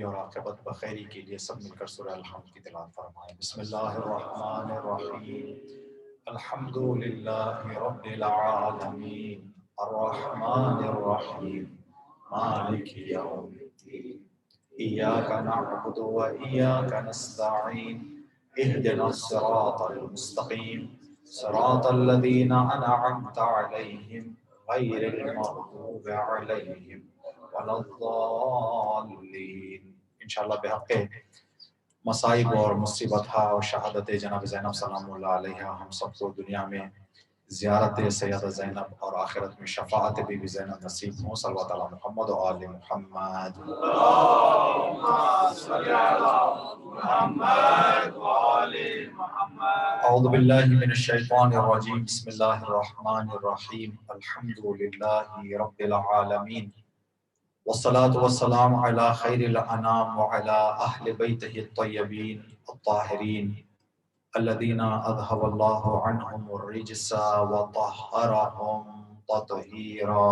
اور عاقبت بخیری کے لیے سب مل کر سورہ الحمد کی تلاوت فرمائیں۔ بسم اللہ الرحمن الرحیم، الحمد للہ رب العالمین، الرحمن الرحیم، مالک یوم الدین، ایاک نعبد و ایاک نستعین، اہدنا الصراط المستقیم، صراط الذین انعمت علیہم غیر المغضوب علیہم ولا الضالین۔ انشاءاللہ بحق مصائب اور مصیبتہ اور شہادت جناب زینب سلام اللہ علیہ ہم سب کو دنیا میں زیارت سیدہ زینب اور آخرت میں شفاعت بی بی زینب نصیب ہوں۔ صلوات علی محمد و آل محمد۔ اعوذ باللہ من الشیطان الرجیم، بسم اللہ الرحمن الرحیم، الحمد للہ رب العالمین، والصلاة والسلام على خیر الانام وعلى اہل بیتہ الطیبین الطاہرین الذین اذهب اللہ عنہم الرجس وطہرہم تطہیرا۔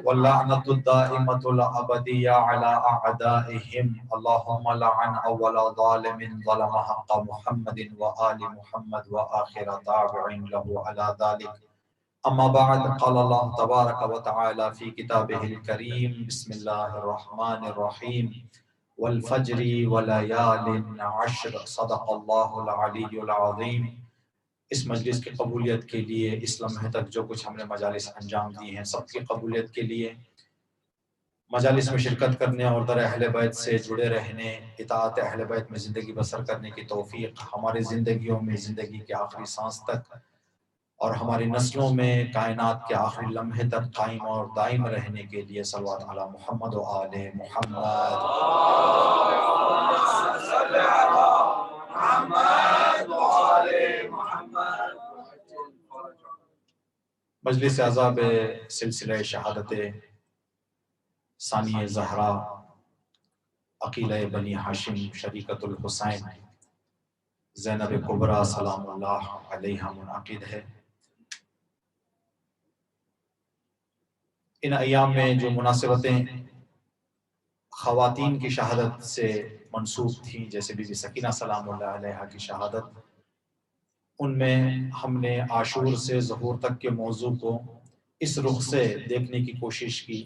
واللعنة الدائمة الأبدية على أعدائهم، اللهم لعن أول ظالم ظلم حق محمد وآل محمد وآخر تابع له على ذلك، أما بعد، قال الله تبارك وتعالى في كتابه الكريم، بسم الله الرحمن الرحيم، والفجر وليال عشر، صدق الله العلي العظيم۔ اس مجلس کی قبولیت کے لیے، اس لمحے تک جو کچھ ہم نے مجالس انجام دی ہیں، سب کی قبولیت کے لیے مجالس میں شرکت کرنے اور در اہل بیت سے جڑے رہنے، اطاعت اہل بیت میں زندگی بسر کرنے کی توفیق ہماری زندگیوں میں زندگی کے آخری سانس تک اور ہماری نسلوں میں کائنات کے آخری لمحے تک قائم اور دائم رہنے کے لیے صلوات علی محمد و آل محمد۔ مجلس عذاب سلسلہ شہادت ثانی زہرا عقیلہ بنی ہاشم شریکت الحسین زینب کبریٰ سلام اللہ علیہا منعقد ہے۔ ان ایام میں جو مناسبتیں خواتین کی شہادت سے منسوب تھیں، جیسے بی بی سکینہ سلام اللہ علیہا کی شہادت، ان میں ہم نے عاشور سے ظہور تک کے موضوع کو اس رخ سے دیکھنے کی کوشش کی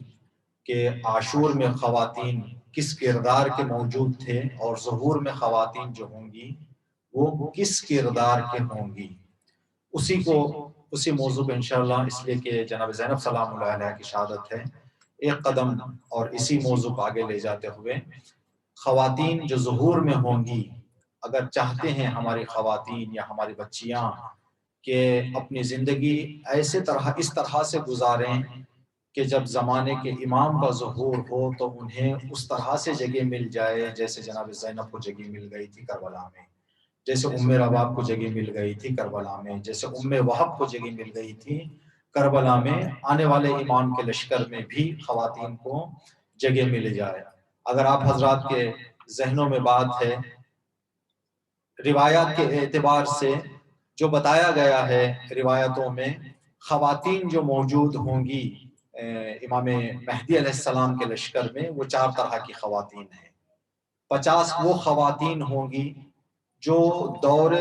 کہ عاشور میں خواتین کس کردار کے موجود تھے اور ظہور میں خواتین جو ہوں گی وہ کس کردار کے ہوں گی۔ اسی موضوع پہ انشاءاللہ، اس لیے کہ جناب زینب سلام اللہ علیہ کی شہادت ہے، ایک قدم اور اسی موضوع کو آگے لے جاتے ہوئے خواتین جو ظہور میں ہوں گی، اگر چاہتے ہیں ہماری خواتین یا ہماری بچیاں کہ اپنی زندگی اس طرح سے گزاریں کہ جب زمانے کے امام کا ظہور ہو تو انہیں اس طرح سے جگہ مل جائے جیسے جناب زینب کو جگہ مل گئی تھی کربلا میں، جیسے ام رباب کو جگہ مل گئی تھی کربلا میں، جیسے ام وہب کو جگہ مل گئی تھی کربلا میں، آنے والے امام کے لشکر میں بھی خواتین کو جگہ مل جائے۔ اگر آپ حضرات کے ذہنوں میں بات ہے، روایات کے اعتبار سے جو بتایا گیا ہے روایتوں میں، خواتین جو موجود ہوں گی امام مہدی علیہ السلام کے لشکر میں، وہ 4 طرح کی خواتین ہیں۔ 50 وہ خواتین ہوں گی جو دور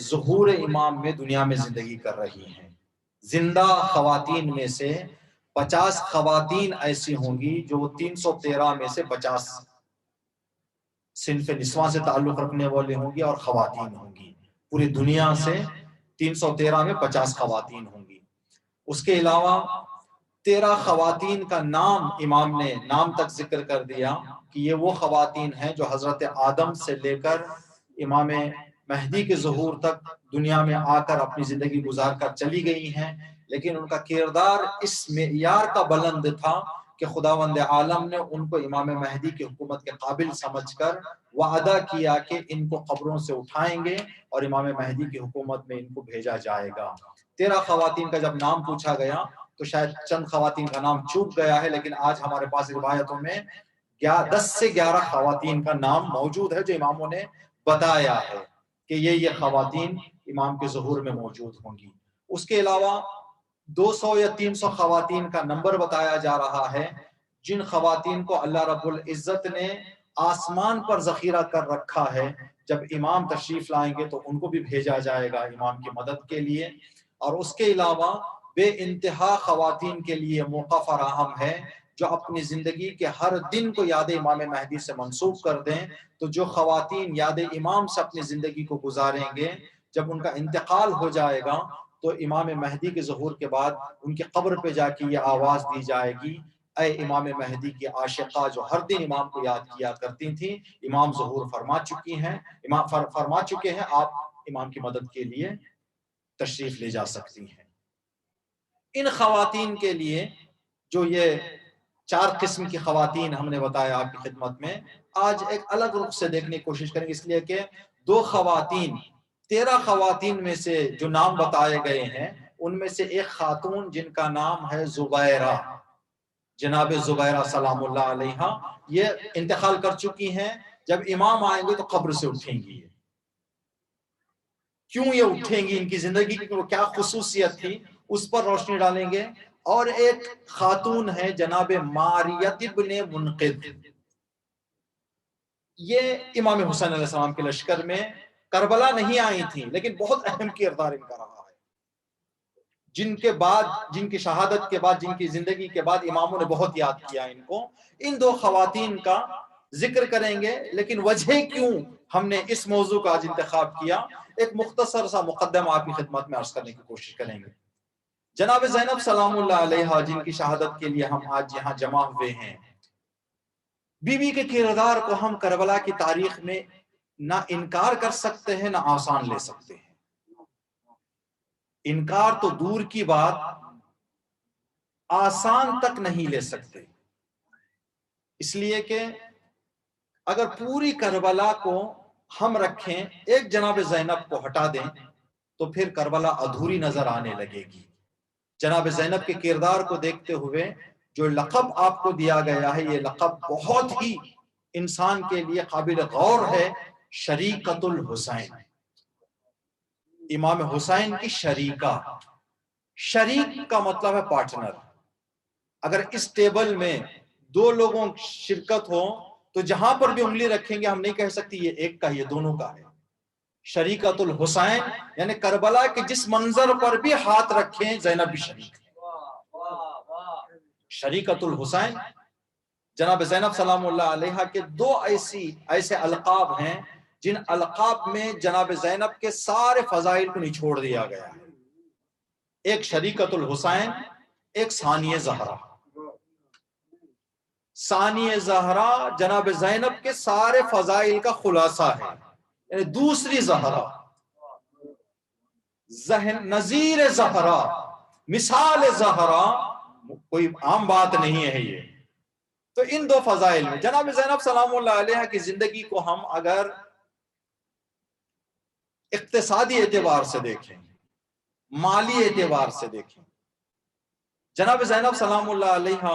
ظہور امام میں دنیا میں زندگی کر رہی ہیں۔ زندہ خواتین میں سے 50 خواتین ایسی ہوں گی جو 313 میں سے 50 صنف نسواں سے تعلق رکھنے والے ہوں گی اور خواتین ہوں گی۔ پوری دنیا سے 313 میں 50 خواتین ہوں گی۔ اس کے علاوہ 13 خواتین کا نام امام نے نام تک ذکر کر دیا کہ یہ وہ خواتین ہیں جو حضرت آدم سے لے کر امام مہدی کے ظہور تک دنیا میں آ کر اپنی زندگی گزار کر چلی گئی ہیں، لیکن ان کا کردار اس معیار کا بلند تھا کہ خداوند عالم نے ان کو امام مہدی کی حکومت کے قابل سمجھ کر وعدہ کیا کہ ان کو قبروں سے اٹھائیں گے اور امام مہدی کی حکومت میں ان کو بھیجا جائے گا۔ 13 خواتین کا جب نام پوچھا گیا تو شاید چند خواتین کا نام چوک گیا ہے، لیکن آج ہمارے پاس روایتوں میں 10 سے 11 خواتین کا نام موجود ہے جو اماموں نے بتایا ہے کہ یہ خواتین امام کے ظہور میں موجود ہوں گی۔ اس کے علاوہ 200 یا 300 خواتین کا نمبر بتایا جا رہا ہے جن خواتین کو اللہ رب العزت نے آسمان پر ذخیرہ کر رکھا ہے، جب امام تشریف لائیں گے تو ان کو بھی بھیجا جائے گا امام کی مدد کے لیے۔ اور اس کے علاوہ بے انتہا خواتین کے لیے موقع فراہم ہے جو اپنی زندگی کے ہر دن کو یاد امام مہدی سے منسوب کر دیں۔ تو جو خواتین یاد امام سے اپنی زندگی کو گزاریں گے، جب ان کا انتقال ہو جائے گا تو امام مہدی کے ظہور کے بعد ان کی قبر پہ جا کے یہ آواز دی جائے گی، اے امام مہدی کی عاشقہ جو ہر دن امام کو یاد کیا کرتی تھیں، امام ظہور فرما چکی ہیں، امام فرما چکے ہیں، آپ امام کی مدد کے لیے تشریف لے جا سکتی ہیں۔ ان خواتین کے لیے جو یہ 4 قسم کی خواتین ہم نے بتایا آپ کی خدمت میں، آج ایک الگ رخ سے دیکھنے کی کوشش کریں گے، اس لیے کہ 2 خواتین 13 خواتین میں سے جو نام بتائے گئے ہیں ان میں سے ایک خاتون جن کا نام ہے زبیرہ، جناب زبیرہ سلام اللہ علیہا، یہ انتقال کر چکی ہیں۔ جب امام آئیں گے تو قبر سے اٹھیں گی۔ کیوں یہ اٹھیں گی، ان کی زندگی کی کیا خصوصیت تھی، اس پر روشنی ڈالیں گے۔ اور ایک خاتون ہے جناب ماریت ابن منقذ، یہ امام حسین علیہ السلام کے لشکر میں کربلا نہیں آئی تھی لیکن بہت اہم کردار ان کا رہا ہے، جن کے بعد، جن کی شہادت کے بعد، جن کی زندگی کے بعد اماموں نے بہت یاد کیا ان کو۔ ان 2 خواتین کا ذکر کریں گے، لیکن وجہ کیوں ہم نے اس موضوع کا آج انتخاب کیا، ایک مختصر سا مقدمہ آپ کی خدمت میں عرض کرنے کی کوشش کریں گے۔ جناب زینب سلام اللہ علیہا جن کی شہادت کے لیے ہم آج یہاں جمع ہوئے ہیں، بی بی کے کردار کو ہم کربلا کی تاریخ میں نہ انکار کر سکتے ہیں نہ آسان لے سکتے ہیں۔ انکار تو دور کی بات، آسان تک نہیں لے سکتے، اس لیے کہ اگر پوری کربلا کو ہم رکھیں، ایک جناب زینب کو ہٹا دیں تو پھر کربلا ادھوری نظر آنے لگے گی۔ جناب زینب کے کردار کو دیکھتے ہوئے جو لقب آپ کو دیا گیا ہے، یہ لقب بہت ہی انسان کے لیے قابل غور ہے، شریکت الحسین، امام حسین کی شریکہ۔ شریک کا مطلب ہے پارٹنر۔ اگر اس ٹیبل میں 2 لوگوں شرکت ہو تو جہاں پر بھی انگلی رکھیں گے ہم نہیں کہہ سکتی یہ ایک کا، یہ دونوں کا ہے۔ شریکت الحسین یعنی کربلا کے جس منظر پر بھی ہاتھ رکھیں زینب بھی شریک ہے۔ شریکت الحسین، جناب زینب سلام اللہ علیہا کے 2 ایسے القاب ہیں جن القاب میں جناب زینب کے سارے فضائل کو نچوڑ دیا گیا ہے۔ ایک شریکت الحسین، ایک ثانیہ زہرا۔ ثانیہ زہرا جناب زینب کے سارے فضائل کا خلاصہ ہے، یعنی دوسری زہرا، نظیر زہرا، مثال زہرا، کوئی عام بات نہیں ہے یہ۔ تو ان 2 فضائل میں جناب زینب سلام اللہ علیہ کی زندگی کو ہم اگر اقتصادی اعتبار سے دیکھیں، مالی اعتبار سے دیکھیں، جناب زینب سلام اللہ علیہ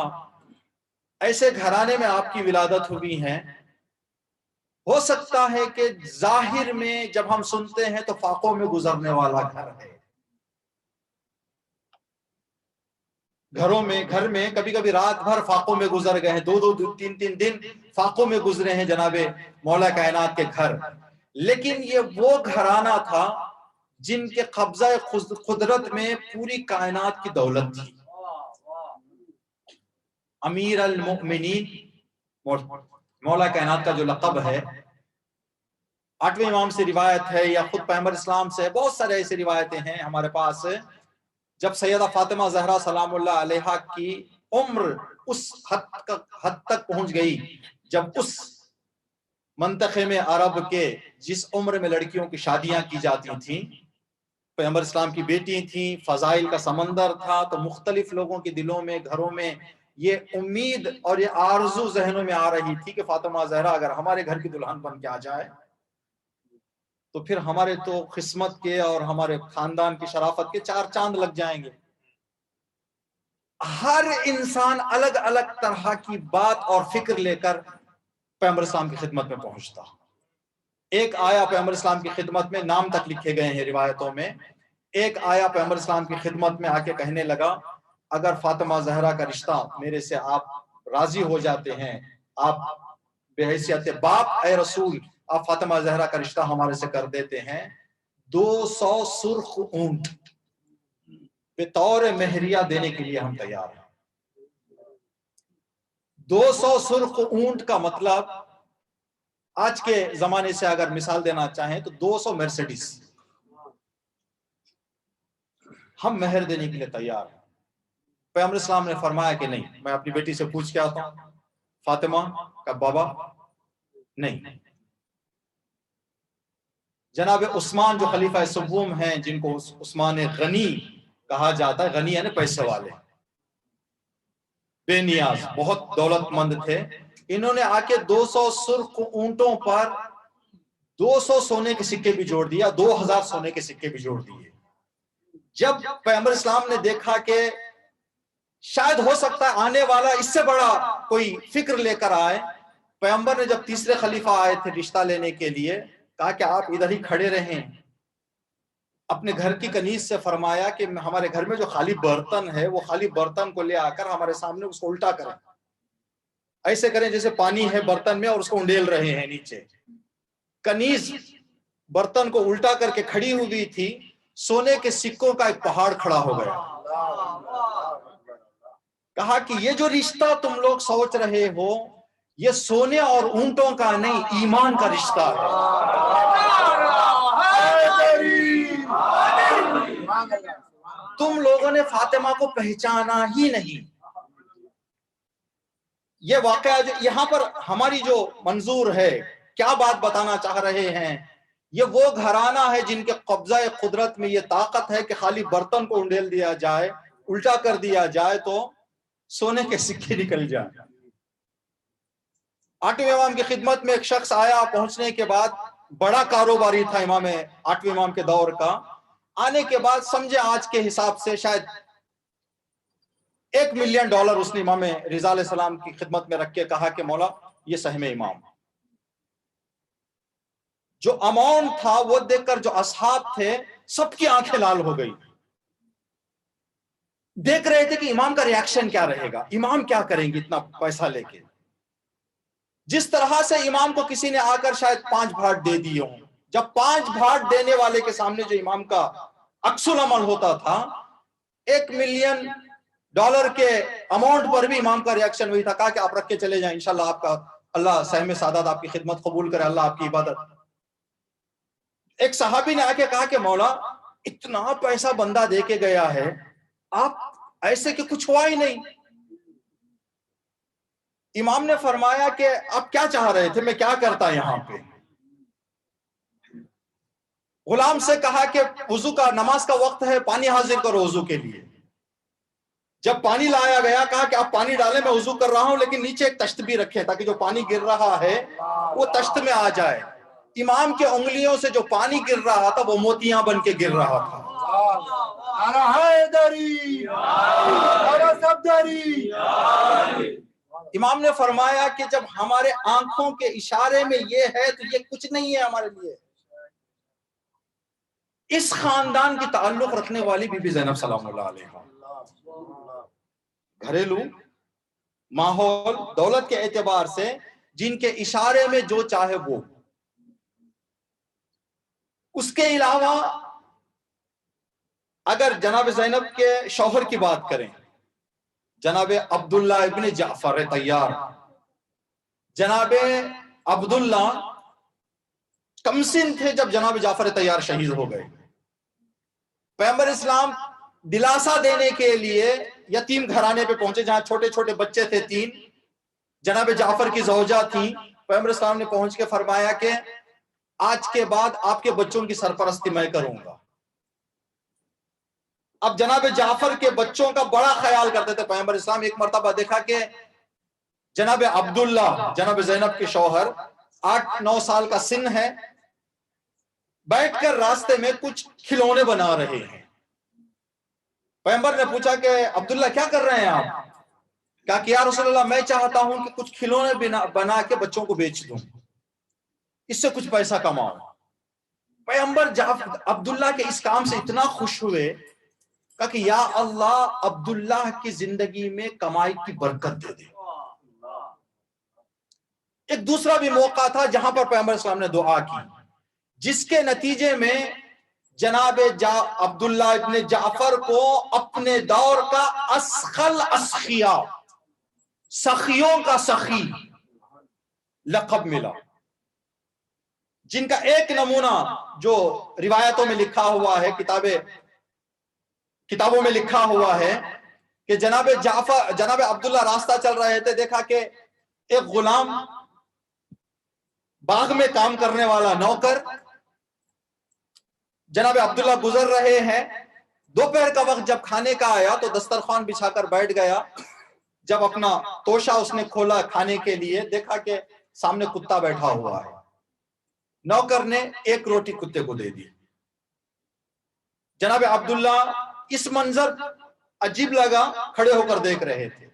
ایسے گھرانے میں آپ کی ولادت ہوئی ہے، ہو سکتا ہے کہ ظاہر میں جب ہم سنتے ہیں تو فاقوں میں گزرنے والا گھر ہے۔ گھر میں کبھی کبھی رات بھر فاقوں میں گزر گئے ہیں، 2 3 دن فاقوں میں گزرے ہیں جناب مولا کائنات کے گھر۔ لیکن یہ وہ گھرانہ تھا جن کے قبضہ قدرت میں پوری کائنات کی دولت تھی۔ امیر المؤمنین مولا کائنات کا جو لقب ہے، 8ویں امام سے روایت ہے یا خود پیغمبر اسلام سے، بہت سارے ایسی روایتیں ہیں ہمارے پاس۔ جب سیدہ فاطمہ زہرا سلام اللہ علیہا کی عمر اس حد تک پہنچ گئی، جب اس منطقے میں عرب کے جس عمر میں لڑکیوں کی شادیاں کی جاتی تھیں، پیغمبر اسلام کی بیٹی تھیں، فضائل کا سمندر تھا، تو مختلف لوگوں کے دلوں میں، گھروں میں یہ امید اور یہ آرزو ذہنوں میں آ رہی تھی کہ فاطمہ زہرا اگر ہمارے گھر کی دلہن بن کے آ جائے تو پھر ہمارے تو قسمت کے اور ہمارے خاندان کی شرافت کے 4 چاند لگ جائیں گے۔ ہر انسان الگ الگ طرح کی بات اور فکر لے کر پیغمبر اسلام کی خدمت میں پہنچتا۔ ایک آیا پیغمبر اسلام کی خدمت میں، نام تک لکھے گئے ہیں روایتوں میں، ایک آیا پیغمبر اسلام کی خدمت میں آ کے کہنے لگا اگر فاطمہ زہرا کا رشتہ میرے سے آپ راضی ہو جاتے ہیں، آپ بحیثیت باپ اے رسول آپ فاطمہ زہرا کا رشتہ ہمارے سے کر دیتے ہیں، 200 سرخ اونٹ بطور مہریہ دینے کے لیے ہم تیار ہیں۔ 200 سرخ اونٹ کا مطلب آج کے زمانے سے اگر مثال دینا چاہیں تو 200 مرسیڈیز ہم مہر دینے کے لیے تیار ہیں۔ پیغمبر اسلام نے فرمایا کہ نہیں، میں اپنی بیٹی سے پوچھ کے آتا ہوں۔ فاطمہ کا بابا نہیں۔ جناب عثمان جو خلیفہ سوم ہیں، جن کو عثمان غنی کہا جاتا ہے، غنی یعنی پیسے والے، بے نیاز، بہت دولت مند تھے، انہوں نے آ کے 200 سرخ اونٹوں پر 200 سونے کے سکے بھی جوڑ دیا، 2000 سونے کے سکے بھی جوڑ دیے۔ جب پیغمبر اسلام نے دیکھا کہ شاید ہو سکتا ہے آنے والا اس سے بڑا کوئی فکر لے کر آئے، پیغمبر نے جب تیسرے خلیفہ آئے تھے رشتہ لینے کے لیے، کہا کہ آپ ادھر ہی کھڑے رہیں۔ اپنے گھر کی کنیز سے فرمایا کہ ہمارے گھر میں جو خالی برتن ہے وہ خالی برتن کو لے آ کر ہمارے سامنے اس کو الٹا کریں، ایسے کریں جیسے پانی ہے برتن میں اور اس کو انڈیل رہے ہیں نیچے۔ کنیز برتن کو الٹا کر کے کھڑی ہوئی تھی، سونے کے سکوں کا ایک پہاڑ کھڑا ہو گیا۔ کہا کہ یہ جو رشتہ تم لوگ سوچ رہے ہو یہ سونے اور اونٹوں کا نہیں، ایمان کا رشتہ ہے۔ تم لوگوں نے فاطمہ کو پہچانا ہی نہیں۔ یہ واقعہ جو یہاں پر ہماری جو منظور ہے، کیا بات بتانا چاہ رہے ہیں، یہ وہ گھرانہ ہے جن کے قبضہ قدرت میں یہ طاقت ہے کہ خالی برتن کو انڈیل دیا جائے، الٹا کر دیا جائے تو سونے کے سکے نکل جائیں۔ 8ویں امام کی خدمت میں ایک شخص آیا، پہنچنے کے بعد بڑا کاروباری تھا امام 8ویں امام کے دور کا، آنے کے بعد سمجھے آج کے حساب سے شاید $1 ملین اس نے امام رضا علیہ السلام کی خدمت میں رکھ کے کہا کہ مولا یہ سہم امام۔ جو اماؤنٹ تھا وہ دیکھ کر جو اصحاب تھے سب کی آنکھیں لال ہو گئی، دیکھ رہے تھے کہ امام کا ریاکشن کیا رہے گا، امام کیا کریں گے اتنا پیسہ لے کے۔ جس طرح سے امام کو کسی نے آ کر شاید 5 بھاٹ دے دیے ہوں، جب 5 بھاٹ دینے والے کے سامنے جو امام کا عکس العمل ہوتا تھا، $1 ملین کے اماؤنٹ پر بھی امام کا ریاکشن وہی تھا، کہا کہ آپ رکھ کے چلے جائیں، انشاءاللہ آپ کا اللہ سہم سعادت آپ کی خدمت قبول کرے، اللہ آپ کی عبادت۔ ایک صحابی نے آ کے کہا کہ مولا اتنا پیسہ بندہ دے کے گیا ہے، آپ ایسے کہ کچھ ہوا ہی نہیں۔ امام نے فرمایا کہ آپ کیا چاہ رہے تھے، میں کیا کرتا یہاں پہ؟ غلام سے کہا کہ وضو کا نماز کا وقت ہے، پانی حاضر کرو وضو کے لیے۔ جب پانی لایا گیا کہا کہ آپ پانی ڈالیں، میں وضو کر رہا ہوں لیکن نیچے ایک تشت بھی رکھے تاکہ جو پانی گر رہا ہے وہ تشت میں آ جائے۔ امام کے انگلیوں سے جو پانی گر رہا تھا وہ موتیاں بن کے گر رہا تھا۔ امام نے فرمایا کہ جب ہمارے آنکھوں کے اشارے میں یہ ہے تو یہ کچھ نہیں ہے ہمارے لیے۔ اس خاندان کی تعلق رکھنے والی بی بی زینب سلام اللہ علیہا، گھریلو ماحول دولت کے اعتبار سے جن کے اشارے میں جو چاہے وہ۔ اس کے علاوہ اگر جناب زینب کے شوہر کی بات کریں، جناب عبداللہ ابن جعفر طیار، جناب عبداللہ کم سن تھے جب جناب جعفر طیار شہید ہو گئے۔ پیغمبر اسلام دلاسا دینے کے لیے یتیم گھرانے پہ پہنچے جہاں چھوٹے چھوٹے بچے تھے 3، جناب جعفر کی زوجہ تھیں۔ پیغمبر اسلام نے پہنچ کے فرمایا کہ آج کے بعد آپ کے بچوں کی سرپرستی میں کروں گا۔ اب جناب جعفر کے بچوں کا بڑا خیال کرتے تھے پیغمبر اسلام۔ ایک مرتبہ دیکھا کہ جناب عبداللہ جناب زینب کے شوہر 8-9 سال کا سن ہے، بیٹھ کر راستے میں کچھ کھلونے بنا رہے ہیں۔ پیغمبر نے پوچھا کہ عبداللہ کیا کر رہے ہیں آپ؟ کہا کہ یا رسول اللہ میں چاہتا ہوں کہ کچھ کھلونے بنا کے بچوں کو بیچ دوں، اس سے کچھ پیسہ کماؤں۔ پیغمبر عبداللہ کے اس کام سے اتنا خوش ہوئے، کہا کہ یا اللہ عبداللہ کی زندگی میں کمائی کی برکت دے دے۔ ایک دوسرا بھی موقع تھا جہاں پر پیغمبر اسلام نے دعا کی، جس کے نتیجے میں جناب عبداللہ ابن جعفر کو اپنے دور کا اسخل اسخیا، سخیوں کا سخی لقب ملا، جن کا ایک نمونہ جو روایتوں میں لکھا ہوا ہے، کتابوں میں لکھا ہوا ہے کہ جناب عبداللہ راستہ چل رہے تھے، دیکھا کہ ایک غلام باغ میں کام کرنے والا نوکر جناب عبداللہ گزر رہے ہیں۔ دوپہر کا وقت جب کھانے کا آیا تو دسترخوان بچھا کر بیٹھ گیا۔ جب اپنا توشہ اس نے کھولا کھانے کے لیے، دیکھا کہ سامنے کتا بیٹھا ہوا ہے۔ نوکر نے ایک روٹی کتے کو دے دی۔ جناب عبداللہ اس منظر عجیب لگا، کھڑے ہو کر دیکھ رہے تھے۔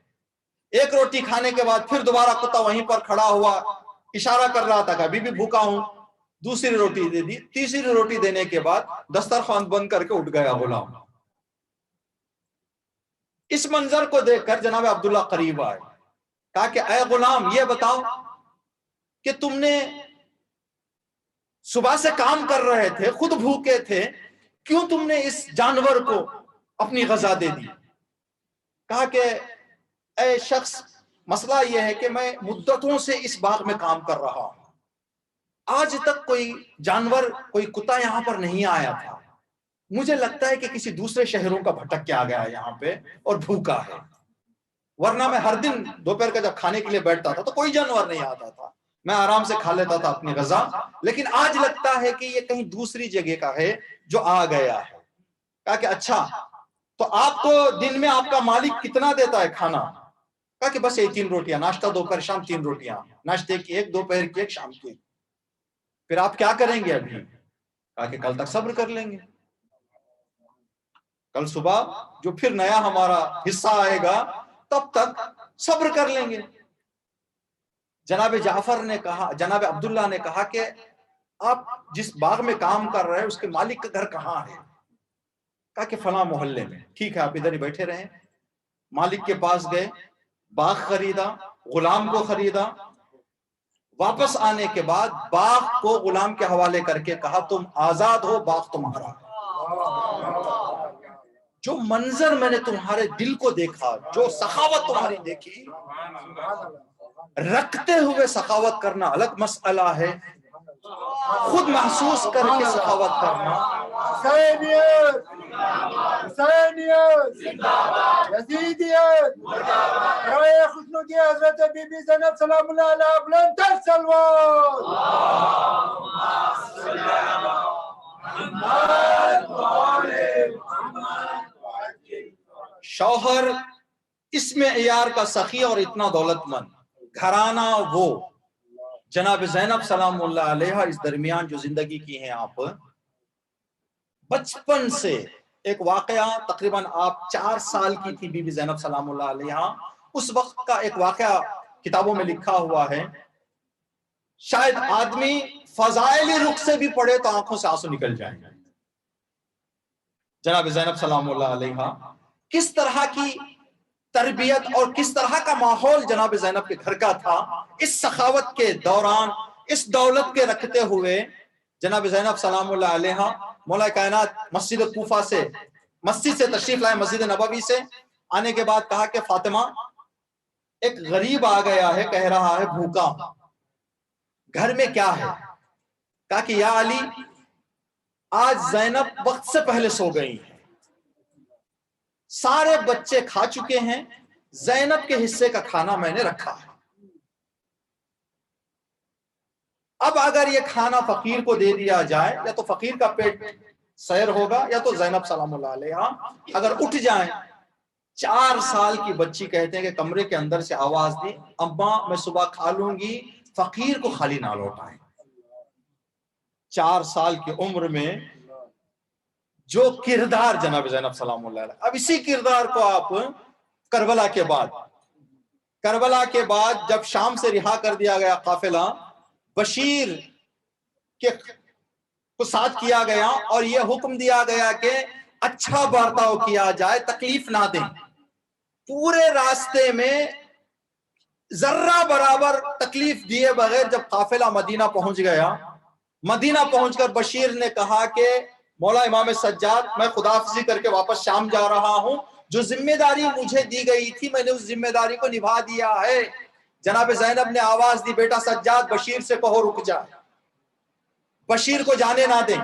ایک روٹی کھانے کے بعد پھر دوبارہ کتا وہیں پر کھڑا ہوا، اشارہ کر رہا تھا کہ ابھی بھی بھوکا ہوں۔ دوسری روٹی دے دی۔ تیسری روٹی دینے کے بعد دسترخوان بند کر کے اٹھ گیا غلام۔ اس منظر کو دیکھ کر جناب عبداللہ قریب آئے، کہا کہ اے غلام یہ بتاؤ کہ تم نے صبح سے کام کر رہے تھے، خود بھوکے تھے، کیوں تم نے اس جانور کو اپنی غذا دے دی؟ کہا کہ اے شخص، مسئلہ یہ ہے کہ میں مدتوں سے اس باغ میں کام کر رہا ہوں، آج تک کوئی جانور، کوئی کتا یہاں پر نہیں آیا تھا۔ مجھے لگتا ہے کہ کسی دوسرے شہروں کا بھٹک کے آ گیا یہاں پہ اور بھوکا ہے، ورنہ میں ہر دن دوپہر کا جب کھانے کے لیے بیٹھتا تھا تو کوئی جانور نہیں آتا تھا، میں آرام سے کھا لیتا تھا اپنی غذا، لیکن آج لگتا ہے کہ یہ کہیں دوسری جگہ کا ہے جو آ گیا ہے۔ کہا کہ اچھا تو آپ کو دن میں آپ کا مالک کتنا دیتا ہے کھانا؟ کہا کہ بس یہ 3 روٹیاں، ناشتہ دوپہر شام 3 روٹیاں، ناشتے کی 1، دوپہر کی 1، شام کی 1۔ پھر آپ کیا کریں گے ابھی؟ کہا کہ کل تک صبر کر لیں گے، کل صبح جو پھر نیا ہمارا حصہ آئے گا تب تک صبر کر لیں گے۔ جناب جناب عبداللہ نے کہا کہ آپ جس باغ میں کام کر رہے ہیں اس کے مالک کا گھر کہاں ہے؟ کہا کہ فلاں محلے میں۔ ٹھیک ہے آپ ادھر ہی بیٹھے رہیں۔ مالک کے پاس گئے، باغ خریدا، غلام کو خریدا۔ واپس آنے کے بعد باغ کو غلام کے حوالے کر کے کہا تم آزاد ہو، باغ تمہارا۔ جو منظر میں نے تمہارے دل کو دیکھا، جو سخاوت تمہاری دیکھی، رکھتے ہوئے سخاوت کرنا الگ مسئلہ ہے، خود محسوس کر کے سخاوت کرنا۔ حسینیت، حسینیت، یزیدیت، رائے خوشنودی حضرت بی بی زینب سلام اللہ علیہ، بلند تر سلوات۔ شوہر اس معیار کا سخی اور اتنا دولت مند، گھرانہ وہ جناب زینب سلام اللہ علیہ اس درمیان جو زندگی کی ہیں آپ، بچپن سے ایک واقعہ، تقریباً آپ 4 سال کی تھی بی بی زینب سلام اللہ علیہ، اس وقت کا ایک واقعہ کتابوں میں لکھا ہوا ہے، شاید آدمی فضائلی رخ سے بھی پڑھے تو آنکھوں سے آنسو نکل جائیں گے۔ جناب زینب سلام اللہ علیہ کس طرح کی تربیت اور کس طرح کا ماحول جناب زینب کے گھر کا تھا، اس سخاوت کے دوران، اس دولت کے رکھتے ہوئے جناب زینب سلام اللہ علیہ مولا کائنات مسجد کوفہ سے، مسجد سے تشریف لائے، مسجد نبوی سے آنے کے بعد کہا کہ فاطمہ ایک غریب آ گیا ہے، کہہ رہا ہے بھوکا، گھر میں کیا ہے؟ کہا کہ یا علی آج زینب وقت سے پہلے سو گئی ہیں، سارے بچے کھا چکے ہیں، زینب کے حصے کا کھانا میں نے رکھا ہے، اب اگر یہ کھانا فقیر کو دے دیا جائے یا تو فقیر کا پیٹ سیر ہوگا یا تو زینب سلام اللہ علیہ اگر اٹھ جائیں۔ 4 سال کی بچی کہتے ہیں کہ کمرے کے اندر سے آواز دی، اماں میں صبح کھا لوں گی، فقیر کو خالی نہ لوٹائیں۔ 4 سال کی عمر میں جو کردار جناب زینب سلام اللہ علیہ، اب اسی کردار کو آپ کربلا کے بعد جب شام سے رہا کر دیا گیا قافلہ، بشیر کے کو ساتھ کیا گیا اور یہ حکم دیا گیا کہ اچھا برتاؤ کیا جائے، تکلیف نہ دیں۔ پورے راستے میں ذرہ برابر تکلیف دیے بغیر جب قافلہ مدینہ پہنچ گیا، مدینہ پہنچ کر بشیر نے کہا کہ مولا امام سجاد، میں خداحافظی کر کے واپس شام جا رہا ہوں، جو ذمہ داری مجھے دی گئی تھی میں نے اس ذمہ داری کو نبھا دیا ہے۔ جناب زینب نے آواز دی، بیٹا سجاد بشیر سے کہو رک جا، بشیر کو جانے نہ دیں۔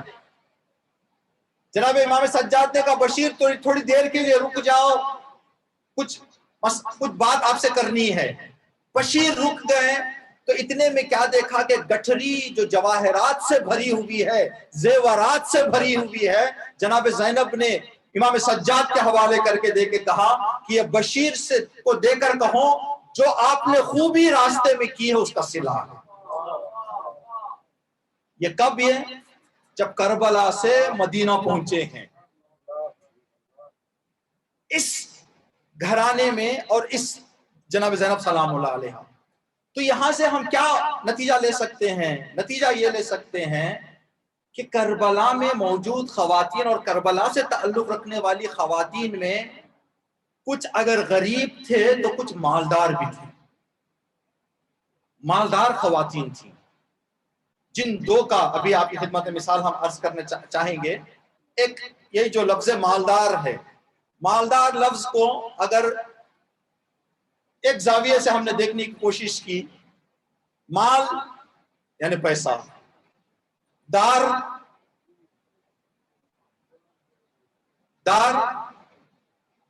جناب امام سجاد نے کہا بشیر تھوڑی دیر کے لیے رک جاؤ، کچھ بات آپ سے کرنی ہے۔ بشیر رک گئے تو اتنے میں کیا دیکھا کہ گٹھری جو جواہرات سے بھری ہوئی ہے، زیورات سے بھری ہوئی ہے، جناب زینب نے امام سجاد کے حوالے کر کے دے کے کہا کہ یہ بشیر سے کو دے کر کہو جو آپ نے خوبی راستے میں کی ہے اس کا صلہ ہے۔ یہ کب؟ یہ جب کربلا سے مدینہ پہنچے ہیں، اس گھرانے میں اور اس جناب زینب سلام اللہ علیہ۔ تو یہاں سے ہم کیا نتیجہ لے سکتے ہیں؟ نتیجہ یہ لے سکتے ہیں کہ کربلا میں موجود خواتین اور کربلا سے تعلق رکھنے والی خواتین میں کچھ اگر غریب تھے تو کچھ مالدار بھی تھے، مالدار خواتین تھیں، جن دو کا ابھی آپ کی خدمت میں مثال ہم عرض کرنا چاہیں گے۔ ایک یہ جو لفظ مالدار ہے، مالدار لفظ کو اگر ایک زاویے سے ہم نے دیکھنے کی کوشش کی، مال یعنی پیسہ، دار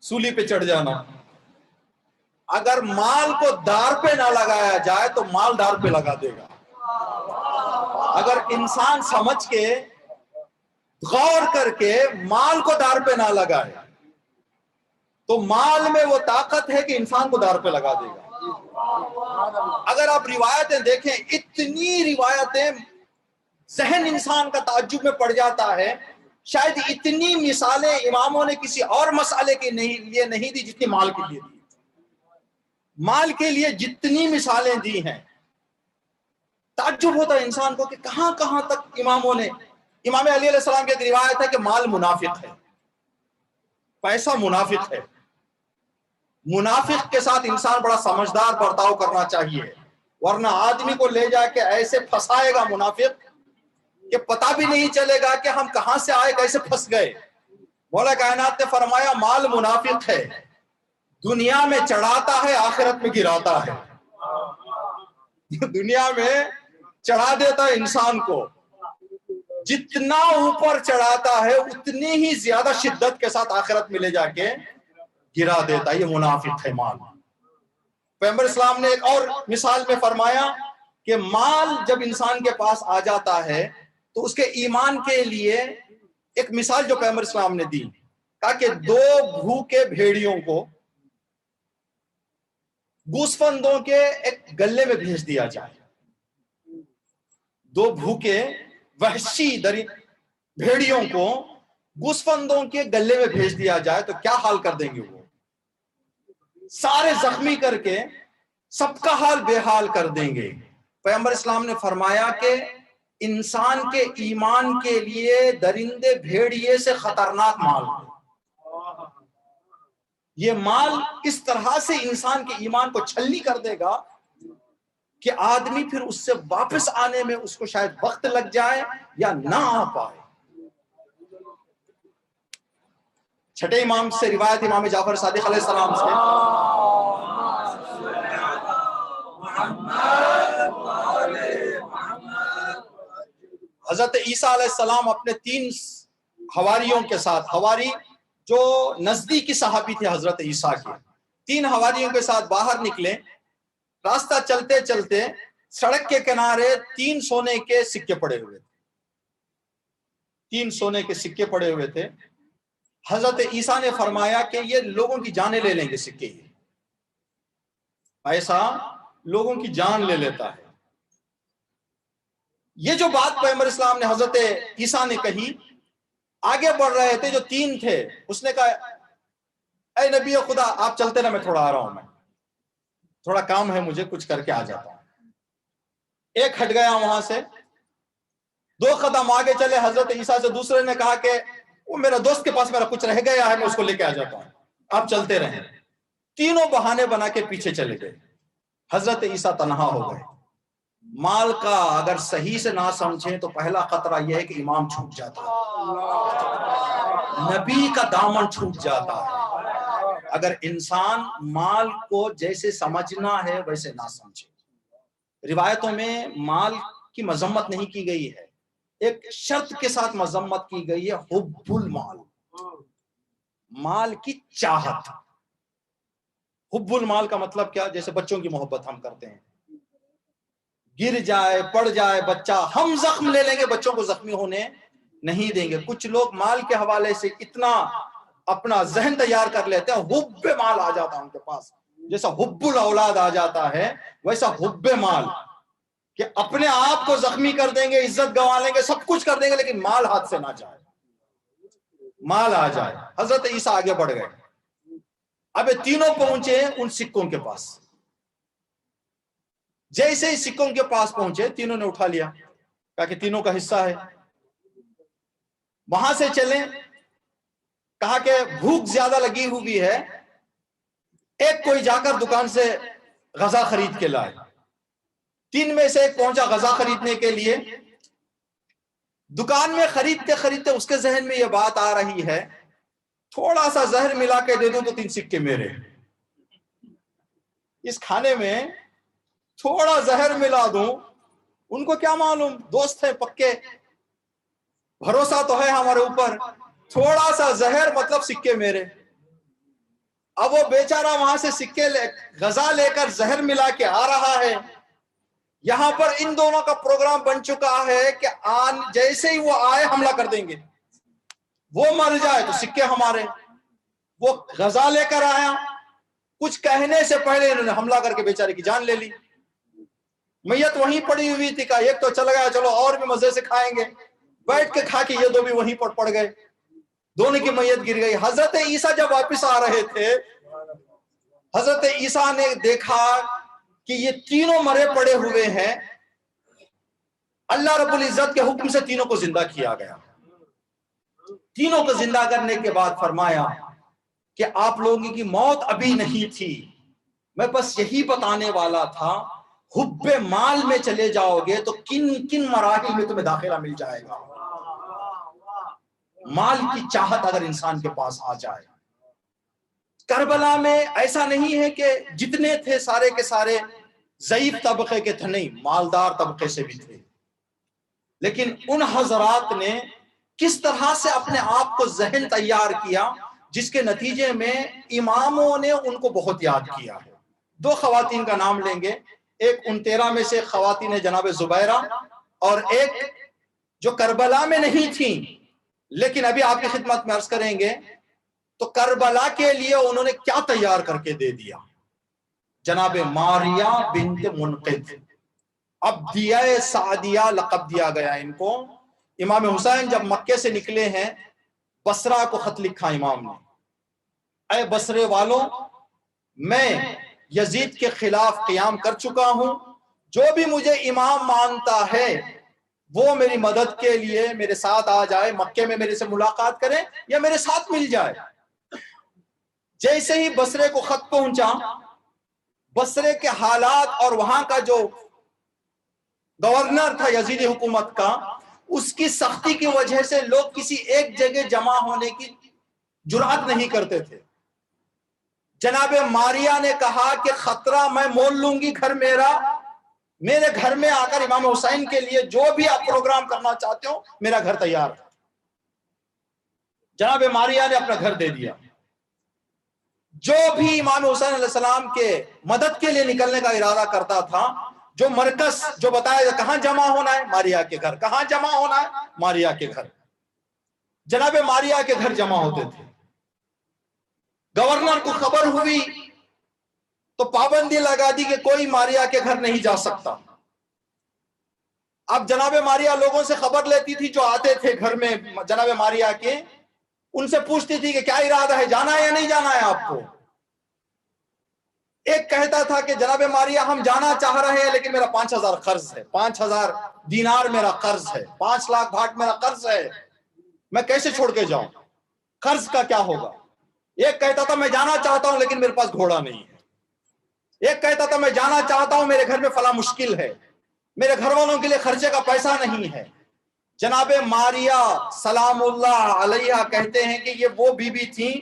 سولی پہ چڑھ جانا۔ اگر مال کو دار پہ نہ لگایا جائے تو مال دار پہ لگا دے گا۔ اگر انسان سمجھ کے غور کر کے مال کو دار پہ نہ لگائے تو مال میں وہ طاقت ہے کہ انسان کو دار پہ لگا دے گا۔ اگر آپ روایتیں دیکھیں، اتنی روایتیں ذہن انسان کا تعجب میں پڑ جاتا ہے، شاید اتنی مثالیں اماموں نے کسی اور مسئلے کے لیے نہیں دی جتنی مال کے لیے دی۔ مال کے لیے جتنی مثالیں دی ہیں، تعجب ہوتا ہے انسان کو کہ کہاں کہاں تک اماموں نے۔ امام علی علیہ السلام کی ایک روایت ہے کہ مال منافق ہے، پیسہ منافق ہے۔ منافق کے ساتھ انسان بڑا سمجھدار برتاؤ کرنا چاہیے، ورنہ آدمی کو لے جا کے ایسے پھنسائے گا منافق کہ پتہ بھی نہیں چلے گا کہ ہم کہاں سے آئے، کیسے پھنس گئے۔ مولا کائنات نے فرمایا مال منافق ہے، دنیا میں چڑھاتا ہے آخرت میں گراتا ہے۔ دنیا میں چڑھا دیتا ہے انسان کو، جتنا اوپر چڑھاتا ہے اتنی ہی زیادہ شدت کے ساتھ آخرت میں لے جا کے گرا دیتا ہے۔ یہ منافق ہے مال۔ پیغمبر اسلام نے ایک اور مثال میں فرمایا کہ مال جب انسان کے پاس آ جاتا ہے تو اس کے ایمان کے لیے ایک مثال جو پیغمبر اسلام نے دی، کہا کہ دو بھوکے بھیڑیوں کو گوسفندوں کے ایک گلے میں بھیج دیا جائے۔ دو بھوکے وحشی بھیڑیوں کو گوسفندوں کے گلے میں بھیج دیا جائے تو کیا حال کر دیں گے؟ وہ سارے زخمی کر کے سب کا حال بے حال کر دیں گے۔ پیغمبر اسلام نے فرمایا کہ انسان کے ایمان کے لیے درندے بھیڑیے سے خطرناک مال ہے۔ یہ مال اس طرح سے انسان کے ایمان کو چھلنی کر دے گا کہ آدمی پھر اس سے واپس آنے میں اس کو شاید وقت لگ جائے یا نہ آ پائے۔ چھٹے امام سے روایت امام جعفر صادق علیہ السلام سے، حضرت عیسیٰ علیہ السلام اپنے 3 حواریوں کے ساتھ، حواری جو نزدیکی صحابی تھے حضرت عیسیٰ کے، 3 حواریوں کے ساتھ باہر نکلے۔ راستہ چلتے چلتے سڑک کے کنارے 3 سونے کے سکے پڑے ہوئے تھے، 3 سونے کے سکے پڑے ہوئے تھے۔ حضرت عیسیٰ نے فرمایا کہ یہ لوگوں کی جانیں لے لیں گے سکے، ہی ایسا لوگوں کی جان لے لیتا ہے۔ یہ جو بات پیغمبر اسلام نے حضرت عیسیٰ نے کہی، آگے بڑھ رہے تھے جو 3 تھے، اس نے کہا اے نبی خدا آپ چلتے نا، میں تھوڑا آ رہا ہوں، میں تھوڑا کام ہے مجھے، کچھ کر کے آ جاتا ہوں۔ ایک ہٹ گیا وہاں سے، 2 قدم آگے چلے, حضرت عیسیٰ سے دوسرے نے کہا کہ وہ میرا دوست کے پاس میرا کچھ رہ گیا ہے, میں اس کو لے کے آ جاتا ہوں, آپ چلتے رہیں. تینوں بہانے بنا کے پیچھے چلے گئے. حضرت عیسیٰ تنہا ہو گئے. مال کا اگر صحیح سے نہ سمجھیں تو پہلا خطرہ یہ ہے کہ امام چھوٹ جاتا ہے, نبی کا دامن چھوٹ جاتا ہے. اگر انسان مال کو جیسے سمجھنا ہے ویسے نہ سمجھے. روایتوں میں مال کی مذمت نہیں کی گئی ہے, ایک شرط کے ساتھ مذمت کی گئی ہے, حب المال, مال کی چاہت. حب المال کا مطلب کیا؟ جیسے بچوں کی محبت ہم کرتے ہیں, گر جائے پڑ جائے بچہ, ہم زخم لے لیں گے, بچوں کو زخمی ہونے نہیں دیں گے. کچھ لوگ مال کے حوالے سے اتنا اپنا ذہن تیار کر لیتے ہیں, حب مال آ جاتا ہے ان کے پاس. جیسا حب الاولاد آ جاتا ہے ویسا حب مال, کہ اپنے آپ کو زخمی کر دیں گے, عزت گنوا لیں گے, سب کچھ کر دیں گے, لیکن مال ہاتھ سے نہ جائے, مال آ جائے. حضرت عیسیٰ آگے بڑھ گئے. اب یہ تینوں پہنچے ان سکوں کے پاس. جیسے ہی سکوں کے پاس پہنچے, تینوں نے اٹھا لیا, کہا کہ تینوں کا حصہ ہے. وہاں سے چلیں, کہا کہ بھوک زیادہ لگی ہوئی ہے, ایک کوئی جا کر دکان سے غذا خرید کے لائے. 3 میں سے ایک پہنچا غذا خریدنے کے لیے. دکان میں خریدتے خریدتے اس کے ذہن میں یہ بات آ رہی ہے, تھوڑا سا زہر ملا کے دے دوں تو 3 سکے میرے. اس کھانے میں تھوڑا زہر ملا دوں, ان کو کیا معلوم, دوست ہے پکے, بھروسہ تو ہے ہمارے اوپر, تھوڑا سا زہر مطلب سکے میرے. اب وہ بیچارہ وہاں سے سکے غذا لے کر زہر ملا کے آ رہا ہے. یہاں پر ان دونوں کا پروگرام بن چکا ہے کہ جیسے ہی وہ آئے حملہ کر دیں گے, وہ مر جائے تو سکے ہمارے. وہ غذا لے کر آیا, کچھ کہنے سے پہلے انہوں نے حملہ کر کے بیچارے کی جان لے لی. میت وہیں پڑی ہوئی تھی, کہا ایک تو چلا گیا, چلو اور بھی مزے سے کھائیں گے. بیٹھ کے کھا کے یہ دو بھی وہیں پر پڑ گئے, دونوں کی میت گر گئی. حضرت عیسیٰ جب واپس آ رہے تھے, حضرت عیسیٰ نے دیکھا کہ یہ تینوں مرے پڑے ہوئے ہیں. اللہ رب العزت کے حکم سے تینوں کو زندہ کیا گیا. تینوں کو زندہ کرنے کے بعد فرمایا کہ آپ لوگوں کی موت ابھی نہیں تھی, میں بس یہی بتانے والا تھا, حب مال میں چلے جاؤ گے تو کن کن مراحل میں تمہیں داخلہ مل جائے گا. مال کی چاہت اگر انسان کے پاس آ جائے. کربلا میں ایسا نہیں ہے کہ جتنے تھے سارے کے سارے ضعیف طبقے کے تھے, نہیں, مالدار طبقے سے بھی تھے. لیکن ان حضرات نے کس طرح سے اپنے آپ کو ذہن تیار کیا, جس کے نتیجے میں اماموں نے ان کو بہت یاد کیا ہے. 2 خواتین کا نام لیں گے, ایک 13 میں سے خواتین جناب زبیرہ, اور ایک جو کربلا میں نہیں تھیں لیکن ابھی آپ کی خدمت میں عرض کریں گے. تو کربلا کے لیے انہوں نے کیا تیار کر کے دے دیا, جناب ماریہ بنت منقذ, عبدیہ سعدیہ لقب دیا گیا ان کو. امام حسین جب مکے سے نکلے ہیں, بصرہ کو خط لکھا امام نے, اے بصرے والوں, میں یزید کے خلاف قیام کر چکا ہوں, جو بھی مجھے امام مانتا ہے وہ میری مدد کے لیے میرے ساتھ آ جائے, مکے میں میرے سے ملاقات کرے یا میرے ساتھ مل جائے. جیسے ہی بصرے کو خط پہنچا, بصرے کے حالات اور وہاں کا جو گورنر تھا یزیدی حکومت کا, اس کی سختی کی وجہ سے لوگ کسی ایک جگہ جمع ہونے کی جرأت نہیں کرتے تھے. جناب ماریہ نے کہا کہ خطرہ میں مول لوں گی, گھر میرے گھر میں آ کر امام حسین کے لیے جو بھی آپ پروگرام کرنا چاہتے ہو, میرا گھر تیار ہے. جناب ماریہ نے اپنا گھر دے دیا. جو بھی امام حسین علیہ السلام کے مدد کے لیے نکلنے کا ارادہ کرتا تھا, جو مرکز جو بتایا کہاں جمع ہونا ہے, ماریہ کے گھر, کہاں جمع ہونا ہے, ماریہ کے گھر. جناب ماریہ کے گھر جمع ہوتے تھے. گورنر کو خبر ہوئی تو پابندی لگا دی کہ کوئی ماریہ کے گھر نہیں جا سکتا. اب جناب ماریہ لوگوں سے خبر لیتی تھی جو آتے تھے گھر میں جناب ماریہ کے, ان سے پوچھتی تھی کہ کیا ارادہ ہے, جانا ہے یا نہیں جانا ہے آپ کو. ایک کہتا تھا کہ جناب ماریا ہم جانا چاہ رہے ہیں لیکن میرا 5000 قرض ہے، 5000 دینار میرا قرض ہے، 5 لاکھ بھاٹ میرا قرض ہے، میں کیسے چھوڑ کے جاؤں، قرض کا کیا ہوگا؟ ایک کہتا تھا میں جانا چاہتا ہوں لیکن میرے پاس گھوڑا نہیں ہے، ایک کہتا تھا میں جانا چاہتا ہوں میرے گھر میں فلاں مشکل ہے، میرے گھر والوں کے لیے خرچے کا پیسہ نہیں ہے۔ جناب ماریا سلام اللہ علیہ کہتے ہیں کہ یہ وہ بی بی تھیں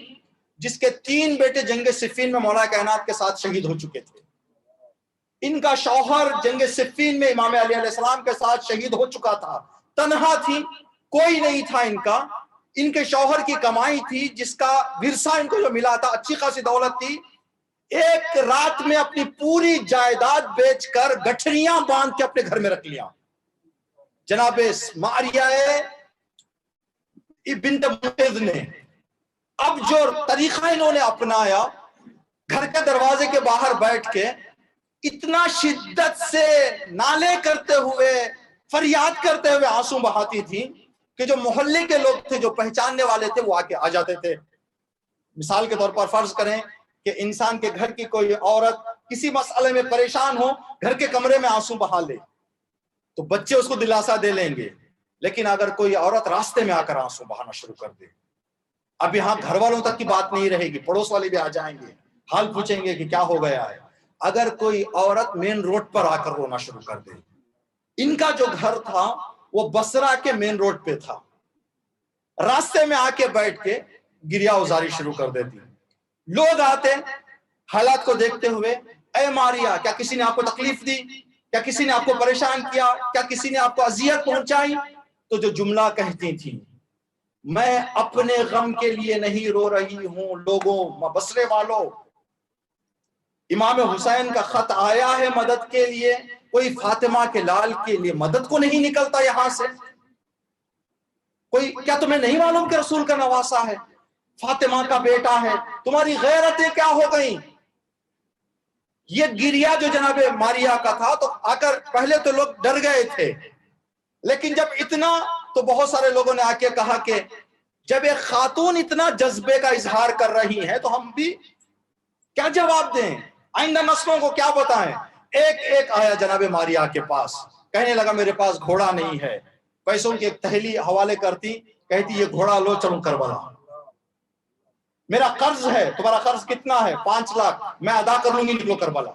جس کے 3 بیٹے جنگ صفین میں مولا کائنات کے ساتھ شہید ہو چکے تھے۔ ان کا شوہر جنگ صفین میں امام علی علیہ السلام کے ساتھ شہید ہو چکا تھا، تنہا تھی، کوئی نہیں تھا ان کے شوہر کی کمائی تھی جس کا ورثہ ان کو جو ملا تھا، اچھی خاصی دولت تھی، ایک رات میں اپنی پوری جائیداد بیچ کر گٹھریاں باندھ کے اپنے گھر میں رکھ لیا۔ جناب ماریہ بنت معوذ نے اب جو طریقہ انہوں نے اپنایا، گھر کے دروازے کے باہر بیٹھ کے اتنا شدت سے نالے کرتے ہوئے، فریاد کرتے ہوئے آنسو بہاتی تھی کہ جو محلے کے لوگ تھے، جو پہچاننے والے تھے، وہ آ جاتے تھے۔ مثال کے طور پر فرض کریں کہ انسان کے گھر کی کوئی عورت کسی مسئلے میں پریشان ہو، گھر کے کمرے میں آنسو بہا لے تو بچے اس کو دلاسا دے لیں گے، لیکن اگر کوئی عورت راستے میں آ کر آنسو بہانا شروع کر دے، اب یہاں گھر والوں تک کی بات نہیں رہے گی، پڑوس والے بھی آ جائیں گے، حال پوچھیں گے کہ کیا ہو گیا ہے۔ اگر کوئی عورت مین روڈ پر آ کر رونا شروع کر دے، ان کا جو گھر تھا وہ بصرہ کے مین روڈ پہ تھا، راستے میں آ کے بیٹھ کے گریہ ازاری شروع کر دیتی، لوگ آتے حالات کو دیکھتے ہوئے، اے ماریا کیا کسی نے آپ کو تکلیف دی، کیا کسی نے آپ کو پریشان کیا، کیا کسی نے آپ کو اذیت پہنچائی؟ تو جو جملہ کہتی تھی، میں اپنے غم کے لیے نہیں رو رہی ہوں لوگوں، بصرے والوں، امام حسین کا خط آیا ہے مدد کے لیے، کوئی فاطمہ کے لال کے لیے مدد کو نہیں نکلتا یہاں سے؟ کوئی کیا تمہیں نہیں معلوم کہ رسول کا نواسا ہے، فاطمہ کا بیٹا ہے، تمہاری غیرتیں کیا ہو گئیں؟ یہ گریہ جو جناب ماریا کا تھا، تو آ کر پہلے تو لوگ ڈر گئے تھے، لیکن جب اتنا، تو بہت سارے لوگوں نے آ کے کہا کہ جب ایک خاتون اتنا جذبے کا اظہار کر رہی ہے تو ہم بھی کیا جواب دیں، آئندہ نسلوں کو کیا بتائیں؟ ایک آیا جناب ماریا کے پاس، کہنے لگا میرے پاس گھوڑا نہیں ہے، پیسوں کی ایک تھیلی حوالے کرتی، کہتی یہ گھوڑا لو، چلو کربلا، میرا قرض ہے، تمہارا قرض کتنا ہے؟ 5 لاکھ، میں ادا کر لوں گی، نکلو کربلا۔